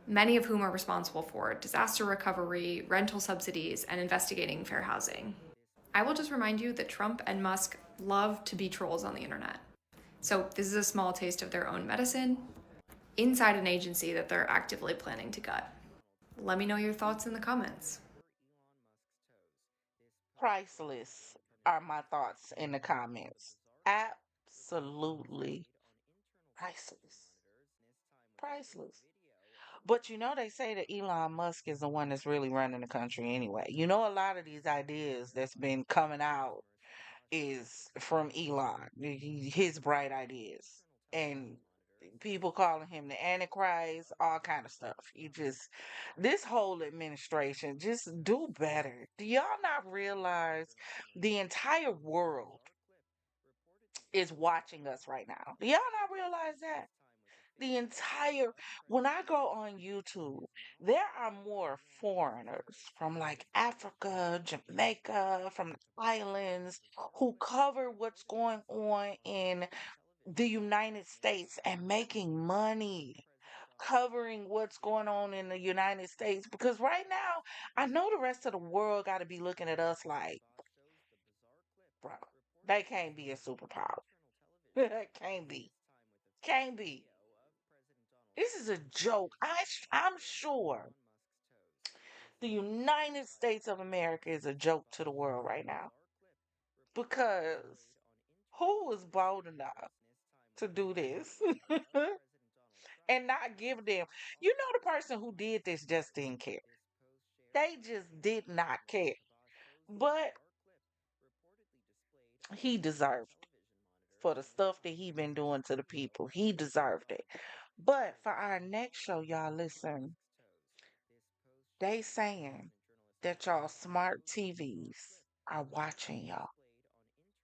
many of whom are responsible for disaster recovery, rental subsidies, and investigating fair housing. I will just remind you that Trump and Musk love to be trolls on the internet. So this is a small taste of their own medicine inside an agency that they're actively planning to gut. Let me know your thoughts in the comments. Priceless are my thoughts in the comments. Absolutely priceless. Priceless. But they say that Elon Musk is the one that's really running the country anyway. A lot of these ideas that's been coming out is from Elon, his bright ideas. And people calling him the Antichrist, all kind of stuff. This whole administration just do better. Do y'all not realize the entire world is watching us right now? Do y'all not realize that? When I go on YouTube, there are more foreigners from like Africa, Jamaica, from the islands who cover what's going on in the United States and making money covering what's going on in the United States. Because right now, I know the rest of the world got to be looking at us like, bro, they can't be a superpower. Can't be. Can't be. This is a joke. I'm sure the United States of America is a joke to the world right now. Because who was bold enough to do this and not give them? The person who did this just didn't care. They just did not care. But he deserved it for the stuff that he been doing to the people. He deserved it. But for our next show, y'all listen. They saying that y'all smart TVs are watching y'all.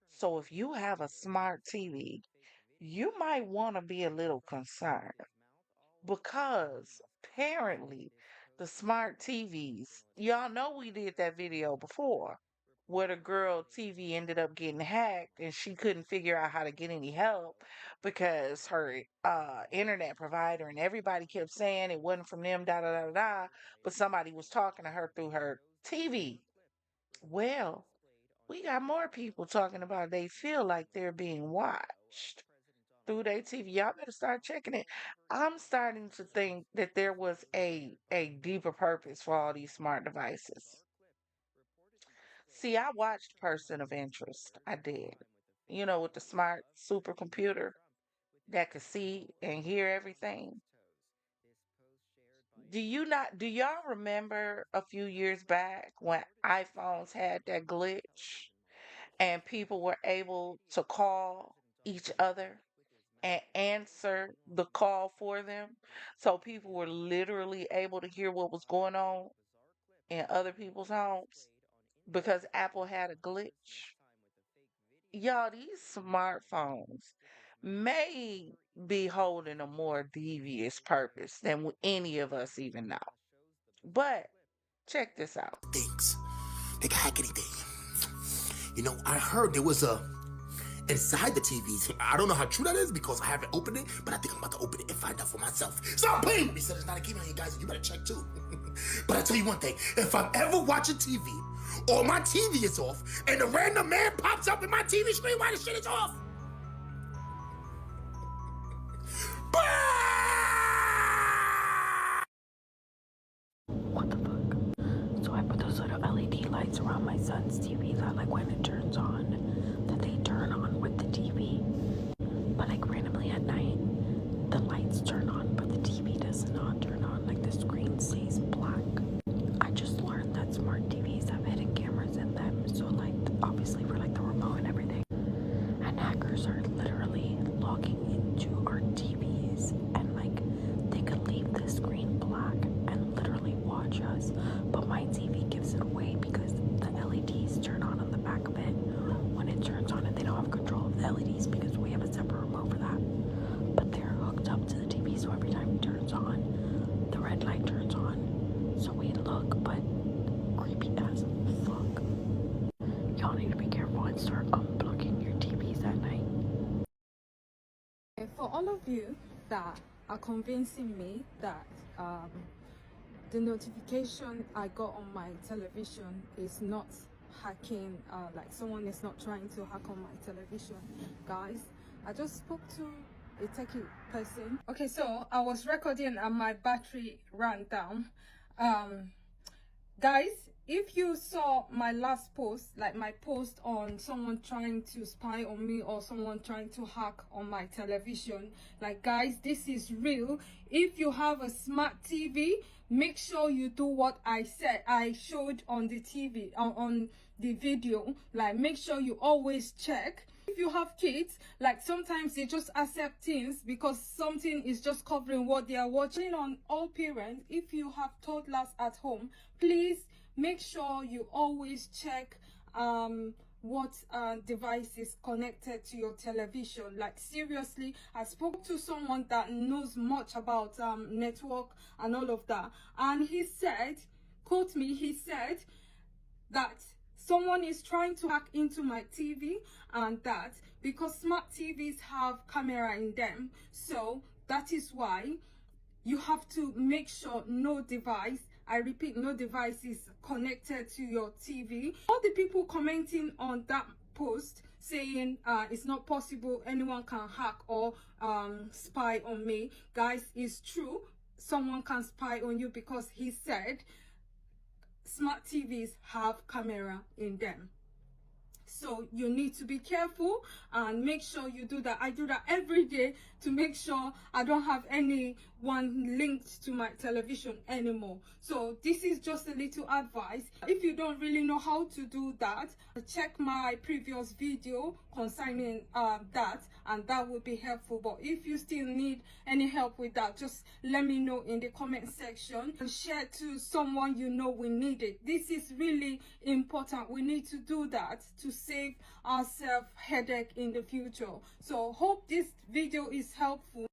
So if you have a smart TV, you might want to be a little concerned because apparently the smart TVs, y'all know we did that video before where the girl TV ended up getting hacked and she couldn't figure out how to get any help because her internet provider and everybody kept saying it wasn't from them, da da da da da, but somebody was talking to her through her TV. Well, we got more people talking about they feel like they're being watched. through their TV. Y'all better start checking it. I'm starting to think that there was a deeper purpose for all these smart devices. See, I watched Person of Interest. I did. You know, with the smart supercomputer that could see and hear everything. Do y'all remember a few years back when iPhones had that glitch and people were able to call each other and answer the call for them? So people were literally able to hear what was going on in other people's homes because Apple had a glitch. Y'all, these smartphones may be holding a more devious purpose than any of us even know. But check this out. Things. They can hack anything. You know, I heard there was a inside the TVs. I don't know how true that is because I haven't opened it, but I think I'm about to open it and find out for myself. Stop playing with me. Said it's not a game on here, guys. You better check too. But I tell you one thing: if I'm ever watching TV, or my TV is off, and a random man pops up in my TV screen while the shit is off, What the fuck? So I put those little LED lights around my son's TV that like when it turns on, that they turn on with the TV. But like randomly at night, the lights turn on, but the TV does not turn on. Like the screen stays black. I just learned that smart TVs have hidden cameras in them. So like obviously for like the remote and everything. And hackers are literally logging into our TVs and like they could leave the screen black and literally watch us. But my TV gives it away because the LEDs turn on the back of it when it turns on, and they don't have control of the LEDs because we have a separate remote for that. But they're hooked up to the TV, so every time it turns on, the red light turns on. So we look, but creepy as fuck. Y'all need to be careful and start unplugging your TVs at night. For all of you that are convincing me that the notification I got on my television is not hacking, like someone is not trying to hack on my television, guys, I just spoke to a techie person. Okay, so I was recording and my battery ran down. Guys, if you saw my last post, like my post on someone trying to spy on me or someone trying to hack on my television, like guys, this is real. If you have a smart TV, make sure you do what I said, I showed on the TV, on the video. Like make sure you always check. If you have kids, like sometimes they just accept things because something is just covering what they are watching. On all parents, if you have toddlers at home, please make sure you always check what device is connected to your television. Like seriously, I spoke to someone that knows much about network and all of that, and he said, quote me, he said that someone is trying to hack into my TV, and that because smart TVs have camera in them, so that is why you have to make sure no device, I repeat, no device is connected to your TV. All the people commenting on that post saying it's not possible anyone can hack or spy on me, guys, it's true, someone can spy on you because he said smart TVs have camera in them. So you need to be careful and make sure you do that. I do that every day to make sure I don't have anyone linked to my television anymore. So this is just a little advice. If you don't really know how to do that, check my previous video concerning that, and that would be helpful. But if you still need any help with that, just let me know in the comment section and share to someone you know we need it. This is really important. We need to do that to save ourselves headache in the future. So hope this video is helpful.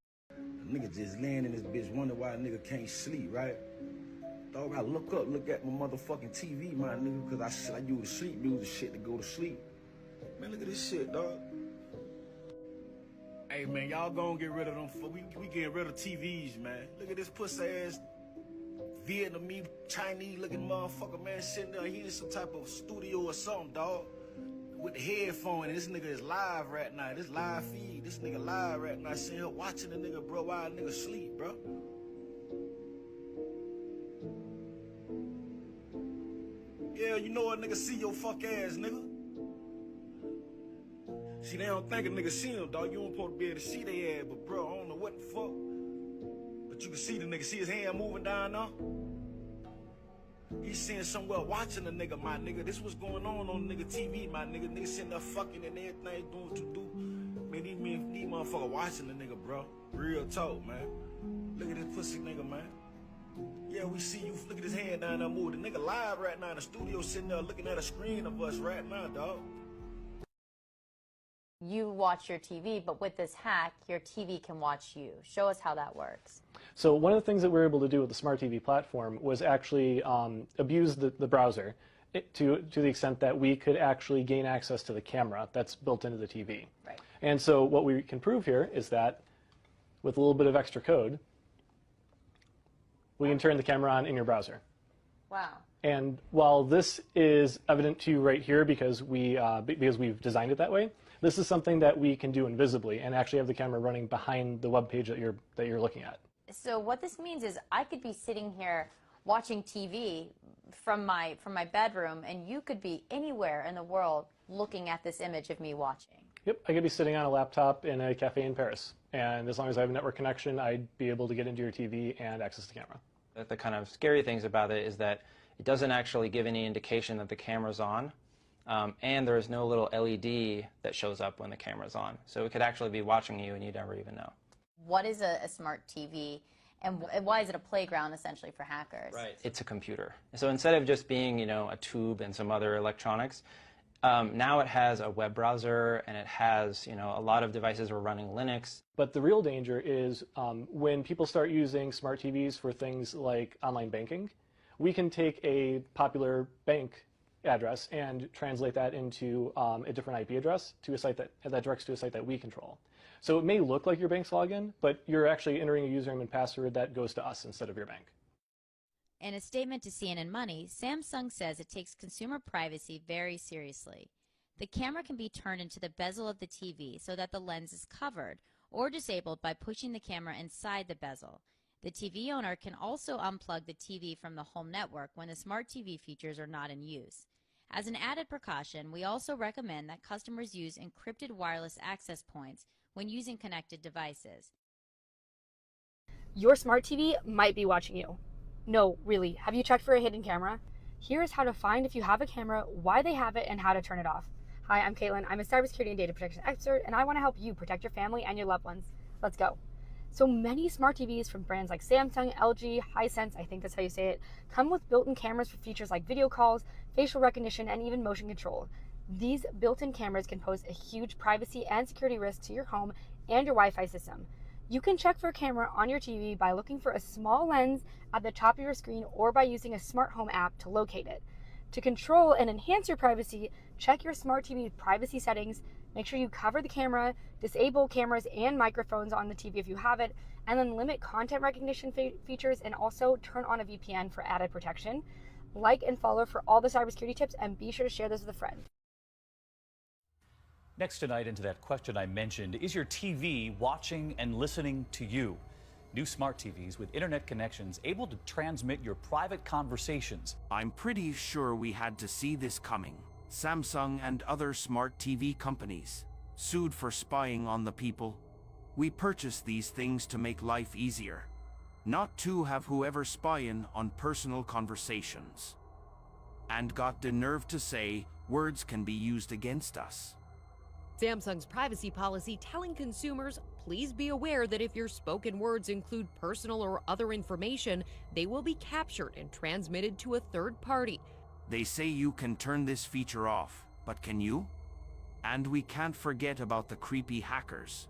Nigga just laying in this bitch, wonder why a nigga can't sleep, right? Dog, I look up, look at my motherfucking TV, my nigga, cause I use the sleep music shit to go to sleep. Man, look at this shit, dog. Hey man, y'all gonna get rid of them. We getting rid of TVs, man. Look at this pussy ass Vietnamese, Chinese looking motherfucker, man, sitting there. He in some type of studio or something, dog. with the headphone, and this nigga is live right now. This live feed, this nigga live right now. Sitting here watching the nigga, bro, while the nigga sleep, bro. Yeah, you know what, nigga, see your fuck ass, nigga. See, they don't think a nigga see him, dog. You don't supposed to be able to see their ass, but bro, I don't know what the fuck. But you can see the nigga, see his hand moving down now? He's sitting somewhere watching the nigga, my nigga. This what's going on the nigga TV, my nigga. Nigga sitting there fucking and everything, doing what you do. Man, these motherfuckers watching the nigga, bro. Real talk, man. Look at this pussy nigga, man. Yeah, we see you. Look at his hand down there moving. The nigga live right now in the studio sitting there looking at a screen of us right now, dog. You watch your TV, but with this hack, your TV can watch you. Show us how that works. So one of the things that we were able to do with the Smart TV platform was actually abuse the browser to the extent that we could actually gain access to the camera that's built into the TV. Right. And so what we can prove here is that with a little bit of extra code, we can turn the camera on in your browser. Wow. And while this is evident to you right here because we've designed it that way, this is something that we can do invisibly and actually have the camera running behind the web page that you're looking at. So what this means is I could be sitting here watching TV from my bedroom, and you could be anywhere in the world looking at this image of me watching. Yep, I could be sitting on a laptop in a cafe in Paris, and as long as I have a network connection, I'd be able to get into your TV and access the camera. The kind of scary things about it is that it doesn't actually give any indication that the camera's on, and there is no little LED that shows up when the camera's on. So it could actually be watching you and you never even know. What is a smart TV, and why is it a playground essentially for hackers? Right. It's a computer. So instead of just being, you know, a tube and some other electronics, now it has a web browser and it has, you know, a lot of devices are running Linux. But the real danger is when people start using smart TVs for things like online banking, we can take a popular bank address and translate that into a different IP address to a site that directs to a site that we control. So it may look like your bank's login, but you're actually entering a username and password that goes to us instead of your bank. In a statement to CNN Money, Samsung says it takes consumer privacy very seriously. The camera can be turned into the bezel of the TV so that the lens is covered or disabled by pushing the camera inside the bezel. The TV owner can also unplug the TV from the home network when the smart TV features are not in use. As an added precaution, we also recommend that customers use encrypted wireless access points when using connected devices. Your smart TV might be watching you. No, really, have you checked for a hidden camera? Here's how to find if you have a camera, why they have it, and how to turn it off. Hi, I'm Caitlin. I'm a cybersecurity and data protection expert, and I want to help you protect your family and your loved ones. Let's go. So many smart TVs from brands like Samsung, LG, Hisense, I think that's how you say it, come with built-in cameras for features like video calls, facial recognition, and even motion control. These built-in cameras can pose a huge privacy and security risk to your home and your Wi-Fi system. You can check for a camera on your TV by looking for a small lens at the top of your screen or by using a smart home app to locate it. To control and enhance your privacy, check your smart TV privacy settings, make sure you cover the camera, disable cameras and microphones on the TV if you have it, and then limit content recognition features and also turn on a VPN for added protection. Like and follow for all the cybersecurity tips and be sure to share this with a friend. Next tonight, into that question I mentioned, is your TV watching and listening to you? New smart TVs with internet connections able to transmit your private conversations. I'm pretty sure we had to see this coming. Samsung and other smart TV companies sued for spying on the people. We purchased these things to make life easier, not to have whoever spying on personal conversations. And got the nerve to say words can be used against us. Samsung's privacy policy telling consumers, please be aware that if your spoken words include personal or other information, they will be captured and transmitted to a third party. They say you can turn this feature off, but can you? And we can't forget about the creepy hackers.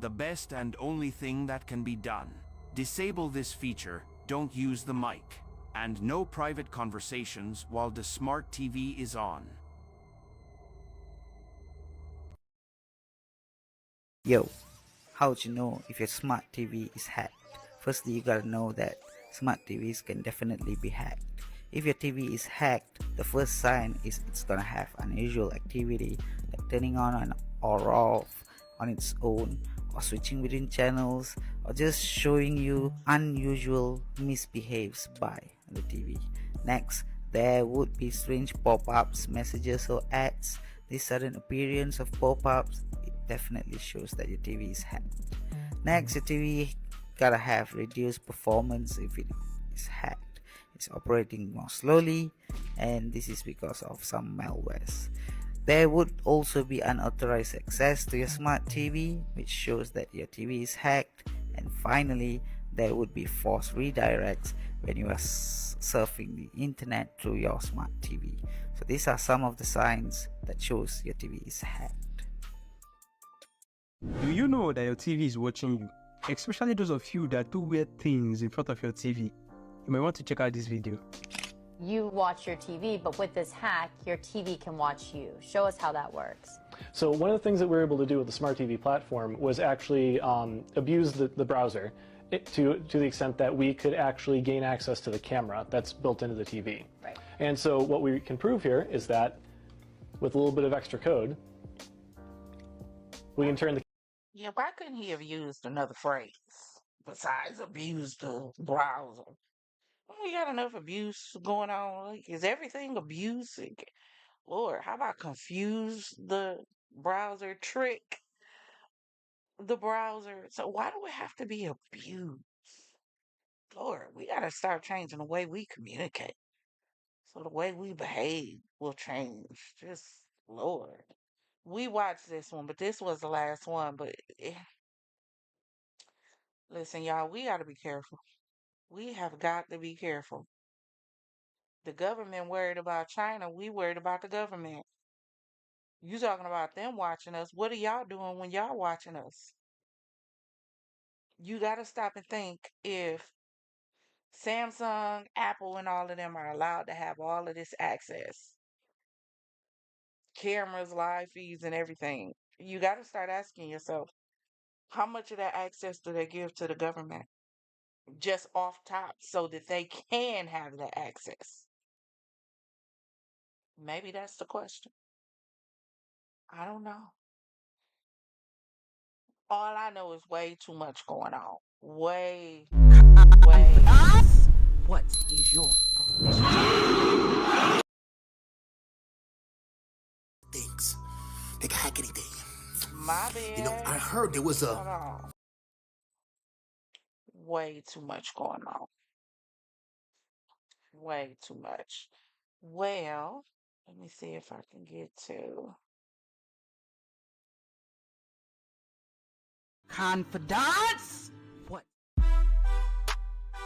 The best and only thing that can be done: disable this feature, don't use the mic, and no private conversations while the smart TV is on. Yo, how to know if your smart TV is hacked? Firstly, you gotta know that smart TVs can definitely be hacked. If your TV is hacked, the first sign is it's gonna have unusual activity, like turning on and or off on its own, or switching between channels, or just showing you unusual misbehaves by the TV. Next, there would be strange pop-ups, messages, or ads. This sudden appearance of pop-ups, it definitely shows that your TV is hacked. Next, your TV gotta have reduced performance if it is hacked. It's operating more slowly, and this is because of some malwares. There would also be unauthorized access to your smart TV, which shows that your TV is hacked. And finally, there would be forced redirects when you are surfing the internet through your smart TV. So these are some of the signs that shows your TV is hacked. Do you know that your TV is watching you? Especially those of you that do weird things in front of your TV. You may want to check out this video. You watch your TV, but with this hack, your TV can watch you. Show us how that works. So one of the things that we were able to do with the Smart TV platform was actually abuse the browser to the extent that we could actually gain access to the camera that's built into the TV. Right. And so what we can prove here is that with a little bit of extra code, we can turn the... Yeah, why couldn't he have used another phrase besides abuse the browser? We got enough abuse going on. Like, is everything abuse? Like, Lord, how about confuse the browser, trick the browser? So why do it have to be abused? Lord, we gotta start changing the way we communicate. So the way we behave will change. Just Lord. We watched this one, but this was the last one. But listen, y'all, we gotta be careful. We have got to be careful. The government worried about China. We worried about the government. You talking about them watching us. What are y'all doing when y'all watching us? You got to stop and think if Samsung, Apple, and all of them are allowed to have all of this access, cameras, live feeds, and everything. You got to start asking yourself, how much of that access do they give to the government? Just off top so that they can have the access. Maybe that's the question. I don't know. All I know is way too much going on. Way. What is your profession? Things. They can hack anything. My bad. You know, I heard there was a... Hold on. Way too much going on. Way too much. Well, let me see if I can get to... Confidantes? What?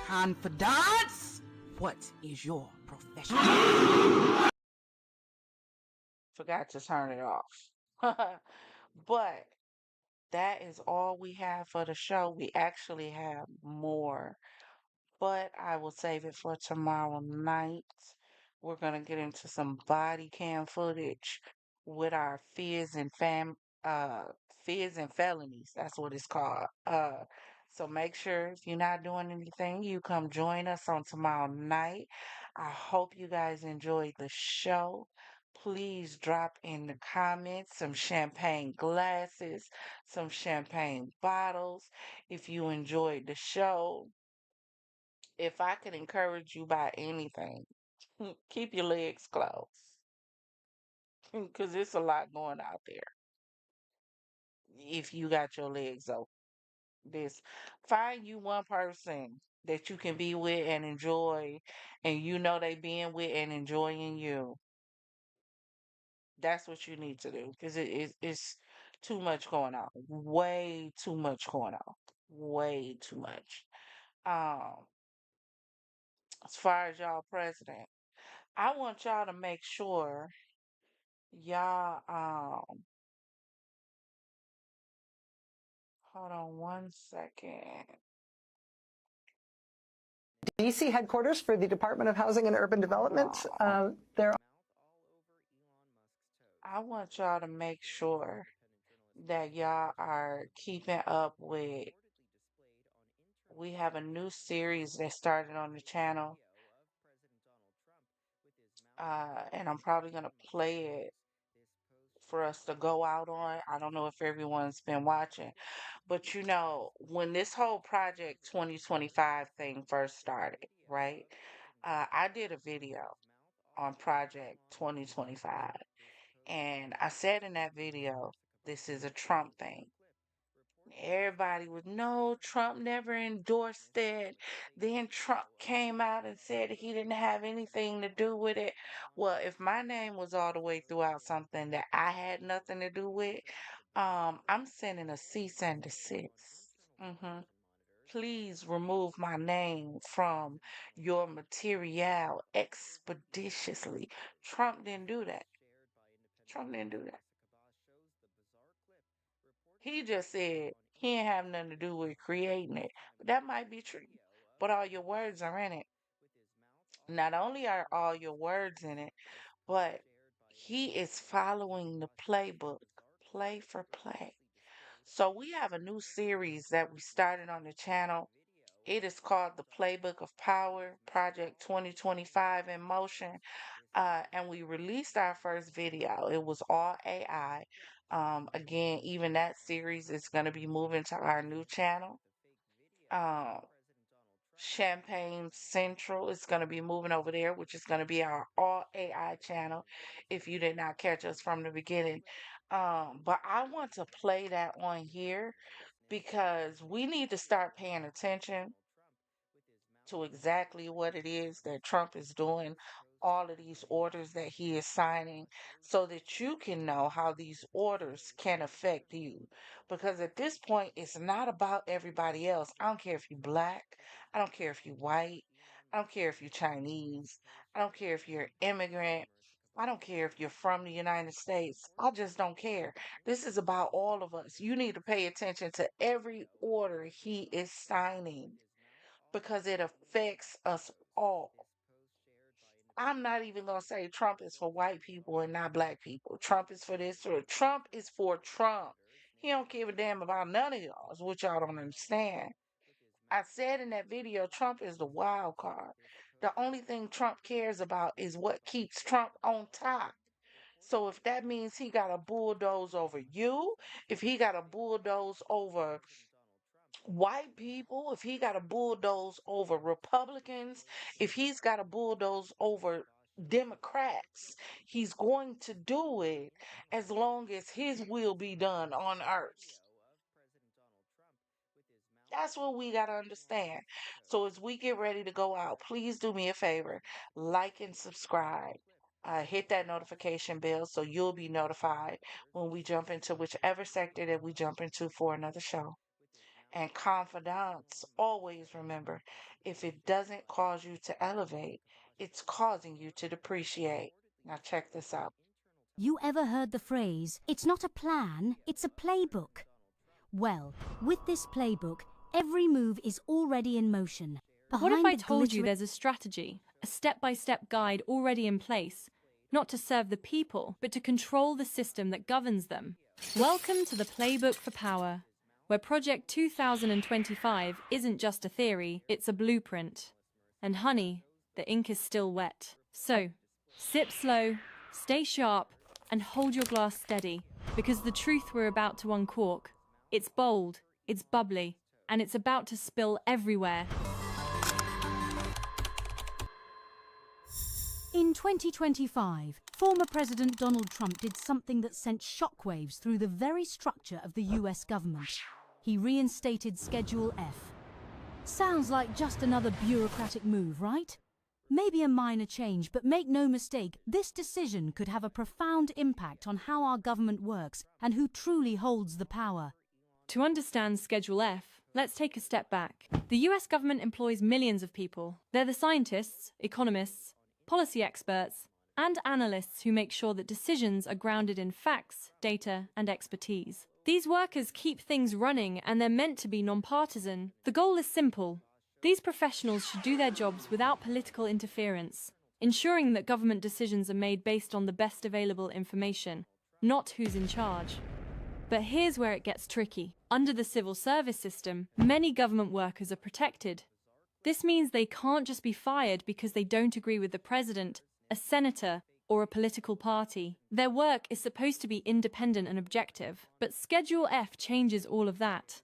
Confidantes? What is your profession? Forgot to turn it off. But that is all we have for the show. We actually have more, but I will save it for tomorrow night. We're gonna get into some body cam footage with our uh Fizz and felonies. That's what it's called. So make sure if you're not doing anything, you come join us on tomorrow night. I hope you guys enjoyed the show. Please drop in the comments some champagne glasses, some champagne bottles. If you enjoyed the show, if I could encourage you by anything, keep your legs closed because it's a lot going out there. If you got your legs open, this find you one person that you can be with and enjoy, and you know they being with and enjoying you. That's what you need to do because it's too much going on. Way too much going on. Way too much. Um, as far as y'all president, I want y'all to make sure y'all hold on one second. DC headquarters for the Department of Housing and Urban Development. There. I want y'all to make sure that y'all are keeping up with. We have a new series that started on the channel. and I'm probably going to play it for us to go out on. I don't know if everyone's been watching, but you know, when this whole Project 2025 thing first started, right? I did a video on Project 2025, and I said in that video, this is a Trump thing. Everybody was, no, Trump never endorsed it. Then Trump came out and said he didn't have anything to do with it. Well, if my name was all the way throughout something that I had nothing to do with, I'm sending a cease and desist. Please remove my name from your material expeditiously. Trump didn't do that. Trump didn't do that. He just said he didn't have nothing to do with creating it. But that might be true. But all your words are in it. Not only are all your words in it, but he is following the playbook, play for play. So we have a new series that we started on the channel. It is called The Playbook of Power, Project 2025 in Motion. And we released our first video. It was all AI. Again, even that series is going to be moving to our new channel. Champagne Central is going to be moving over there, which is going to be our all AI channel if you did not catch us from the beginning. But I want to play that on here because we need to start paying attention to exactly what it is that Trump is doing, all of these orders that he is signing, so that you can know how these orders can affect you. Because at this point, it's not about everybody else. I don't care if you're black, I don't care if you're white, I don't care if you're Chinese, I don't care if you're an immigrant. I don't care if you're from the United States. I just don't care. This is about all of us. You need to pay attention to every order he is signing because it affects us all. I'm not even going to say Trump is for white people and not black people. Trump is for this or Trump is for Trump. He don't give a damn about none of y'all, which y'all don't understand. I said in that video, Trump is the wild card. The only thing Trump cares about is what keeps Trump on top. So if that means he got to bulldoze over you, if he got to bulldoze over white people, if he got to bulldoze over Republicans, if he's got to bulldoze over Democrats, he's going to do it as long as his will be done on earth. That's what we got to understand. So as we get ready to go out, please do me a favor, like and subscribe. Hit that notification bell so you'll be notified when we jump into whichever sector that we jump into for another show. And Confidantes, always remember, if it doesn't cause you to elevate, it's causing you to depreciate. Now check this out. You ever heard the phrase, it's not a plan, it's a playbook? Well, with this playbook, every move is already in motion. What if I told you there's a strategy, a step-by-step guide already in place, not to serve the people, but to control the system that governs them? Welcome to the Playbook for Power, where Project 2025 isn't just a theory, it's a blueprint. And honey, the ink is still wet. So, sip slow, stay sharp, and hold your glass steady, because the truth we're about to uncork, it's bold, it's bubbly, and it's about to spill everywhere. In 2025, former President Donald Trump did something that sent shockwaves through the very structure of the US government. He reinstated Schedule F. Sounds like just another bureaucratic move, right? Maybe a minor change, but make no mistake, this decision could have a profound impact on how our government works and who truly holds the power. To understand Schedule F, let's take a step back. The US government employs millions of people. They're the scientists, economists, policy experts, and analysts who make sure that decisions are grounded in facts, data, and expertise. These workers keep things running and they're meant to be non-partisan. The goal is simple. These professionals should do their jobs without political interference, ensuring that government decisions are made based on the best available information, not who's in charge. But here's where it gets tricky. Under the civil service system, many government workers are protected. This means they can't just be fired because they don't agree with the president a senator, or a political party. Their work is supposed to be independent and objective, but Schedule F changes all of that.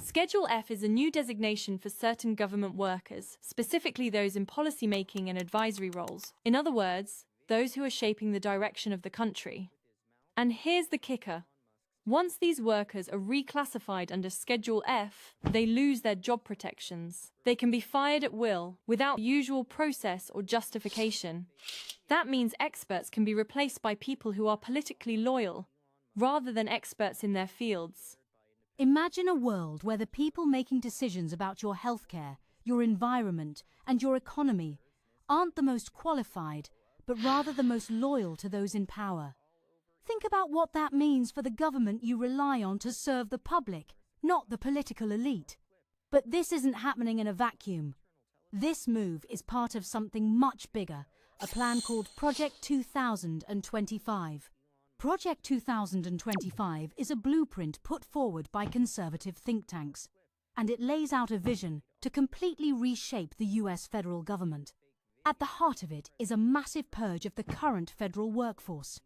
Schedule F is a new designation for certain government workers, specifically those in policymaking and advisory roles. In other words, those who are shaping the direction of the country. And here's the kicker. Once these workers are reclassified under Schedule F, they lose their job protections. They can be fired at will, without usual process or justification. That means experts can be replaced by people who are politically loyal, rather than experts in their fields. Imagine a world where the people making decisions about your healthcare, your environment, and your economy aren't the most qualified, but rather the most loyal to those in power. Think about what that means for the government you rely on to serve the public, not the political elite. But this isn't happening in a vacuum. This move is part of something much bigger, a plan called Project 2025. Project 2025 is a blueprint put forward by conservative think tanks, and it lays out a vision to completely reshape the US federal government. At the heart of it is a massive purge of the current federal workforce.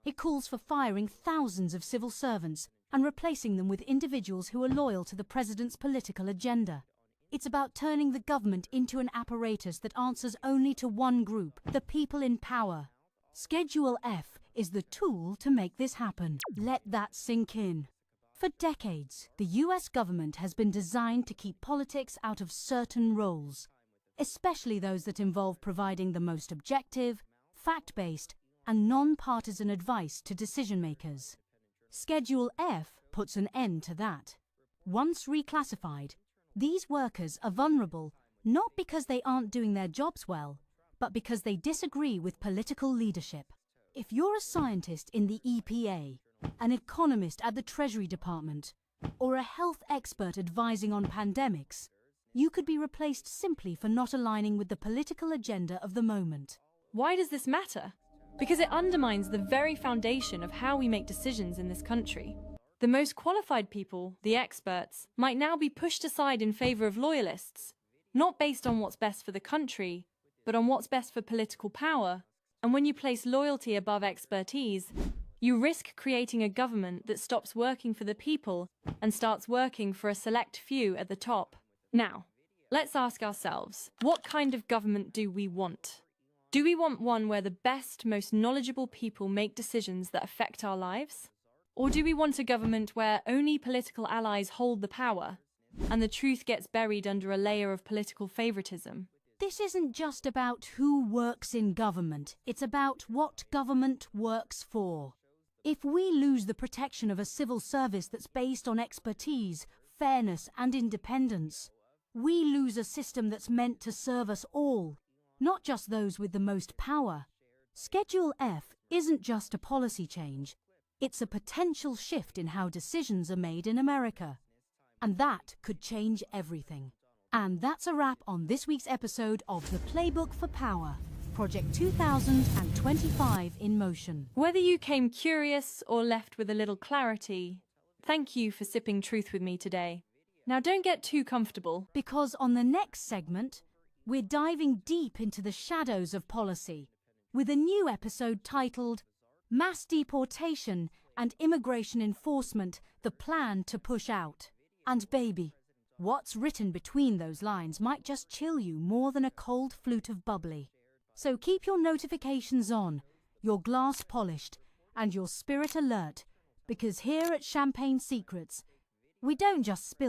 It calls for firing thousands of civil servants and replacing them with individuals who are loyal to the president's political agenda. It's about turning the government into an apparatus that answers only to one group, the people in power. Schedule F is the tool to make this happen. Let that sink in. For decades, the US government has been designed to keep politics out of certain roles, especially those that involve providing the most objective, fact-based, and non-partisan advice to decision-makers. Schedule F puts an end to that. Once reclassified, these workers are vulnerable not because they aren't doing their jobs well, but because they disagree with political leadership. If you're a scientist in the EPA, an economist at the Treasury Department, or a health expert advising on pandemics, you could be replaced simply for not aligning with the political agenda of the moment. Why does this matter? Because it undermines the very foundation of how we make decisions in this country. The most qualified people, the experts, might now be pushed aside in favor of loyalists, not based on what's best for the country, but on what's best for political power. And when you place loyalty above expertise, you risk creating a government that stops working for the people and starts working for a select few at the top. Now, let's ask ourselves, what kind of government do we want? Do we want one where the best, most knowledgeable people make decisions that affect our lives? Or do we want a government where only political allies hold the power, and the truth gets buried under a layer of political favoritism? This isn't just about who works in government, it's about what government works for. If we lose the protection of a civil service that's based on expertise, fairness, and independence, we lose a system that's meant to serve us all, not just those with the most power. Schedule F isn't just a policy change, it's a potential shift in how decisions are made in America. And that could change everything. And that's a wrap on this week's episode of The Playbook for Power, Project 2025 in motion. Whether you came curious or left with a little clarity, thank you for sipping truth with me today. Now don't get too comfortable. Because on the next segment, we're diving deep into the shadows of policy with a new episode titled Mass Deportation and Immigration Enforcement, the Plan to Push Out. And baby, what's written between those lines might just chill you more than a cold flute of bubbly. So keep your notifications on, your glass polished, and your spirit alert, because here at Champagne Secrets, we don't just spill